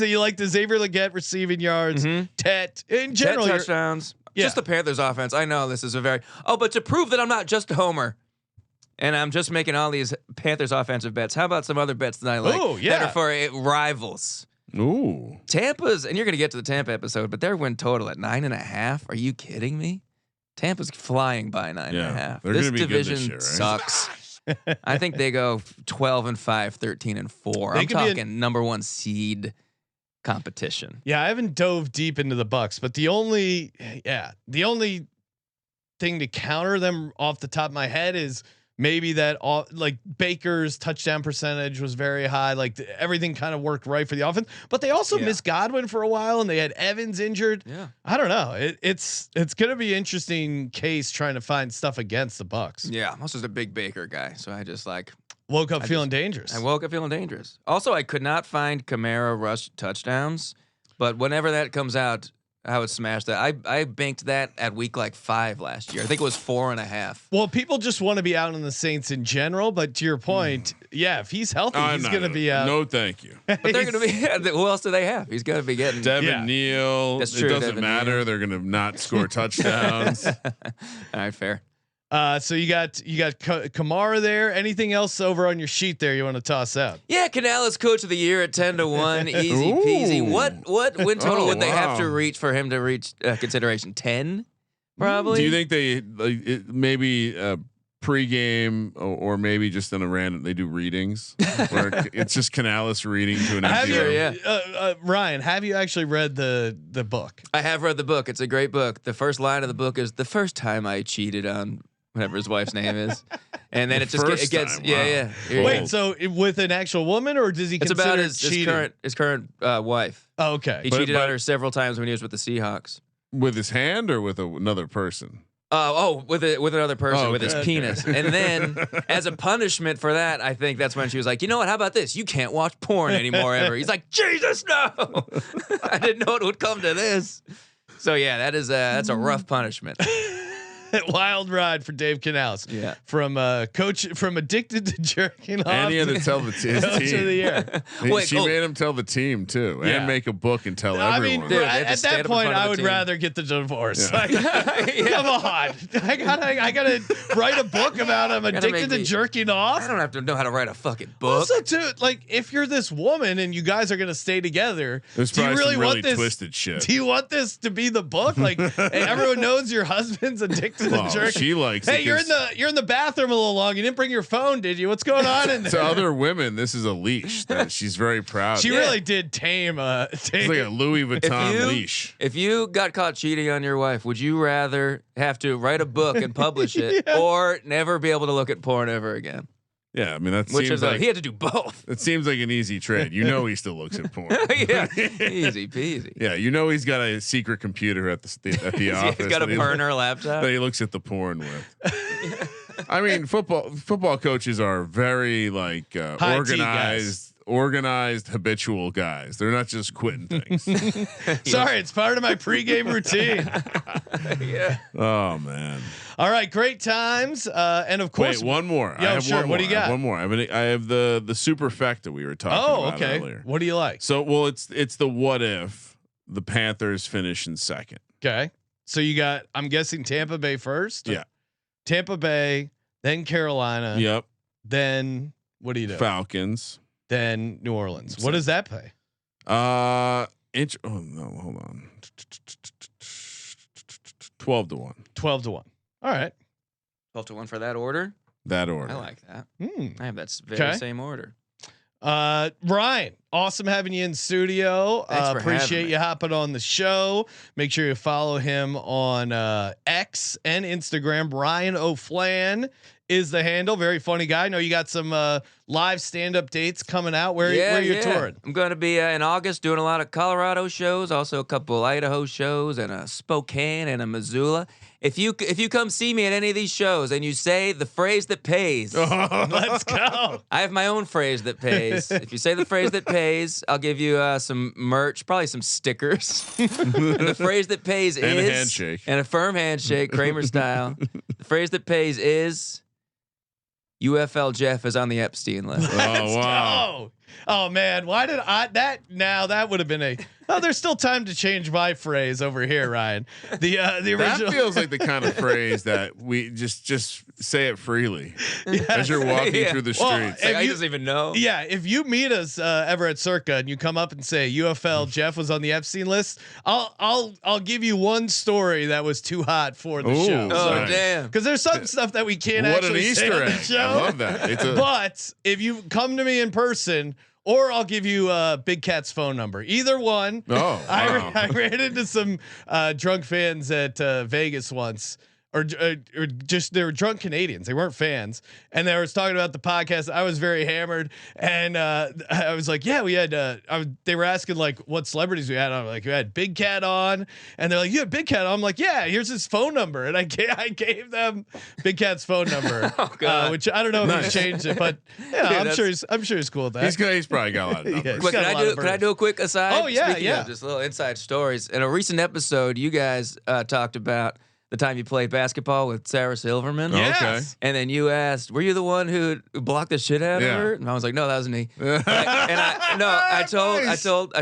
you like the Xavier Legette receiving yards, Tet in general, Tet touchdowns. Just the Panthers offense. I know this is a very but to prove that I'm not just a homer, and I'm just making all these Panthers offensive bets. How about some other bets that I like that are for rivals? Ooh, Tampa's, and you're going to get to the Tampa episode, but their win total at 9.5. Are you kidding me? Tampa's flying by 9.5. They're This gonna be good division this year, right? sucks. I think they go 12-5, 13-4. I'm talking number one seed competition. Yeah, I haven't dove deep into the Bucks, but the only thing to counter them off the top of my head is maybe that like Baker's touchdown percentage was very high. Like everything kind of worked right for the offense, but they also missed Godwin for a while and they had Evans injured. Yeah. I don't know. It's going to be interesting case trying to find stuff against the Bucks. Yeah. I'm also just a big Baker guy. So I just woke up feeling dangerous. I woke up feeling dangerous. Also, I could not find Kamara rush touchdowns, but whenever that comes out, I would smash that. I banked that at week 5 last year. I think it was 4.5. Well, people just want to be out on the Saints in general, but to your point, if he's healthy, he's going to be out. No, thank you. But they're going to be. Who else do they have? He's going to be getting Devin Neal. That's true, It doesn't Devin matter. Neal. They're going to not score touchdowns. All right, fair. So you got Kamara there. Anything else over on your sheet there you want to toss out? Yeah, Canales coach of the year at 10-1, easy peasy. What win total would they have to reach for him to reach consideration? 10, probably. Do you think they maybe pregame or maybe just in a random they do readings where it's just Canales reading to an empty room? Ryan, have you actually read the book? I have read the book. It's a great book. The first line of the book is the first time I cheated on whatever his wife's name is, and then it gets wow. Wait, so with an actual woman, or does he? It's consider about cheating? his current wife. Oh, okay. He cheated on her several times when he was with the Seahawks. With his hand or with another person? With another person with his penis. Okay. And then as a punishment for that, I think that's when she was like, you know what? How about this? You can't watch porn anymore ever. He's like, Jesus, no. I didn't know it would come to this. So yeah, that's a rough punishment. Wild ride for Dave Canales. Yeah. From coach from addicted to jerking off. And he had to tell his team. Coach of the year. She made him tell the team too, and make a book and tell everyone. I mean, Dude, at that point, I would rather get the divorce. Yeah. Come on, I gotta write a book about him addicted to jerking off. I don't have to know how to write a fucking book. Also, too, like if you're this woman and you guys are gonna stay together, There's do you probably really some want this? twisted shit. Do you want this to be the book? Like everyone knows your husband's addicted to jerking. She likes. Hey, you're in the bathroom a little long. You didn't bring your phone, did you? What's going on in there? To other women, this is a leash that she's very proud. She really did tame. It's like a Louis Vuitton leash. If you got caught cheating on your wife, would you rather have to write a book and publish it, or never be able to look at porn ever again? Yeah, I mean that Which seems is like he had to do both. It seems like an easy trade. You know he still looks at porn. Yeah, easy peasy. Yeah, you know he's got a secret computer at the office. He's got a burner laptop that he looks at the porn with. I mean, football coaches are very like organized, habitual guys. They're not just quitting things. Sorry, it's part of my pregame routine. Yeah. Oh man. All right, great times. And of course, wait, one more. Yeah, I have sure. one more. What do you got? One more. I have the superfecta we were talking about earlier. What do you like? So, well, it's the what if the Panthers finish in second. Okay. So you got, I'm guessing Tampa Bay first. Yeah. Tampa Bay, then Carolina. Yep. Then what do you do? Falcons. Then New Orleans. What does that pay? Oh no, hold on. 12-1. 12-1. All right. 12-1 for that order. That order. I like that. Hmm. I have that very same order. Ryan, awesome having you in studio. Appreciate you hopping on the show. Make sure you follow him on X and Instagram. Ryan O'Flan is the handle. Very funny guy. I know you got some live stand-up dates coming out. Where you're touring? I'm going to be in August doing a lot of Colorado shows, also a couple Idaho shows, and a Spokane and a Missoula. If you come see me at any of these shows and you say the phrase that pays, Let's go. I have my own phrase that pays. If you say the phrase that pays, I'll give you some merch, probably some stickers. And the phrase that pays and is a handshake. And a firm handshake, Kramer style. The phrase that pays is UFL Jeff is on the Epstein list. Let's go. Oh man, why did that? Now that would have been there's still time to change my phrase over here, Ryan. The original. That feels like the kind of phrase that we just say it freely as you're walking through the streets. Like, I doesn't even know. Yeah, if you meet us ever at Circa and you come up and say UFL Jeff was on the Epstein list, I'll give you one story that was too hot for the show. Oh nice. Damn! Because there's some stuff that we can't what actually an Easter say on the egg. show. I love that. But if you come to me in person, or I'll give you Big Cat's phone number. Either one. Oh, wow. I ran into some drunk fans at Vegas once, or just they were drunk Canadians. They weren't fans, and they were talking about the podcast. I was very hammered, and I was like, "Yeah, we had." They were asking like what celebrities we had. I'm like, "We had Big Cat on," and they're like, "You had Big Cat on?" I'm like, "Yeah, here's his phone number," and I gave them Big Cat's phone number, which I don't know if he's changed it, but yeah, dude, I'm sure he's cool with that. He's probably got a lot of numbers. Quick, can I do a quick aside? Oh yeah, Speaking of just little inside stories. In a recent episode, you guys talked about the time you played basketball with Sarah Silverman. Yes. Okay. And then you asked, "Were you the one who blocked the shit out of her?" And I was like, "No, that was me." I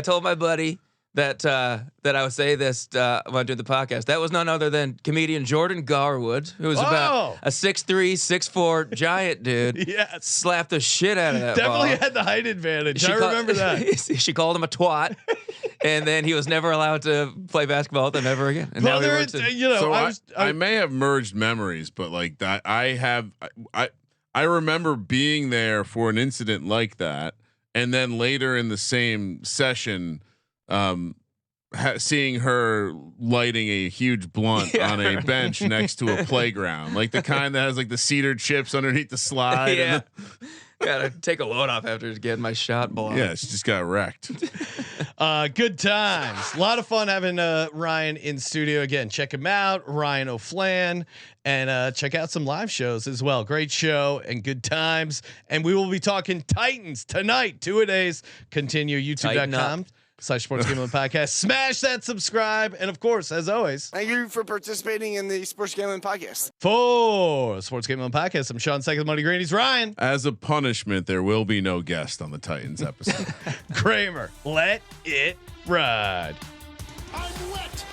told my buddy that I would say this when I do the podcast. That was none other than comedian Jordan Garwood, who was about a 6'3", 6'4" giant dude. Yes. Slapped the shit out of that Definitely ball. had the height advantage. I remember that. She called him a twat, and then he was never allowed to play basketball with them ever again. And now I may have merged memories, but like that, I remember being there for an incident like that, and then later in the same session, seeing her lighting a huge blunt on a bench next to a playground, like the kind that has like the cedar chips underneath the slide. Yeah. Gotta take a load off after getting my shot blocked. Yeah, she just got wrecked. Good times. A lot of fun having Ryan in studio again. Check him out, Ryan O'Flan, and check out some live shows as well. Great show and good times. And we will be talking Titans tonight, 2-a-days. Continue youtube.com/Sports Gambling Podcast. Smash that subscribe. And of course, as always, thank you for participating in the Sports Gambling Podcast. For Sports Gambling Podcast, I'm Sean Second Money Green. He's Ryan. As a punishment, there will be no guest on the Titans episode. Kramer, let it ride. I'm wet.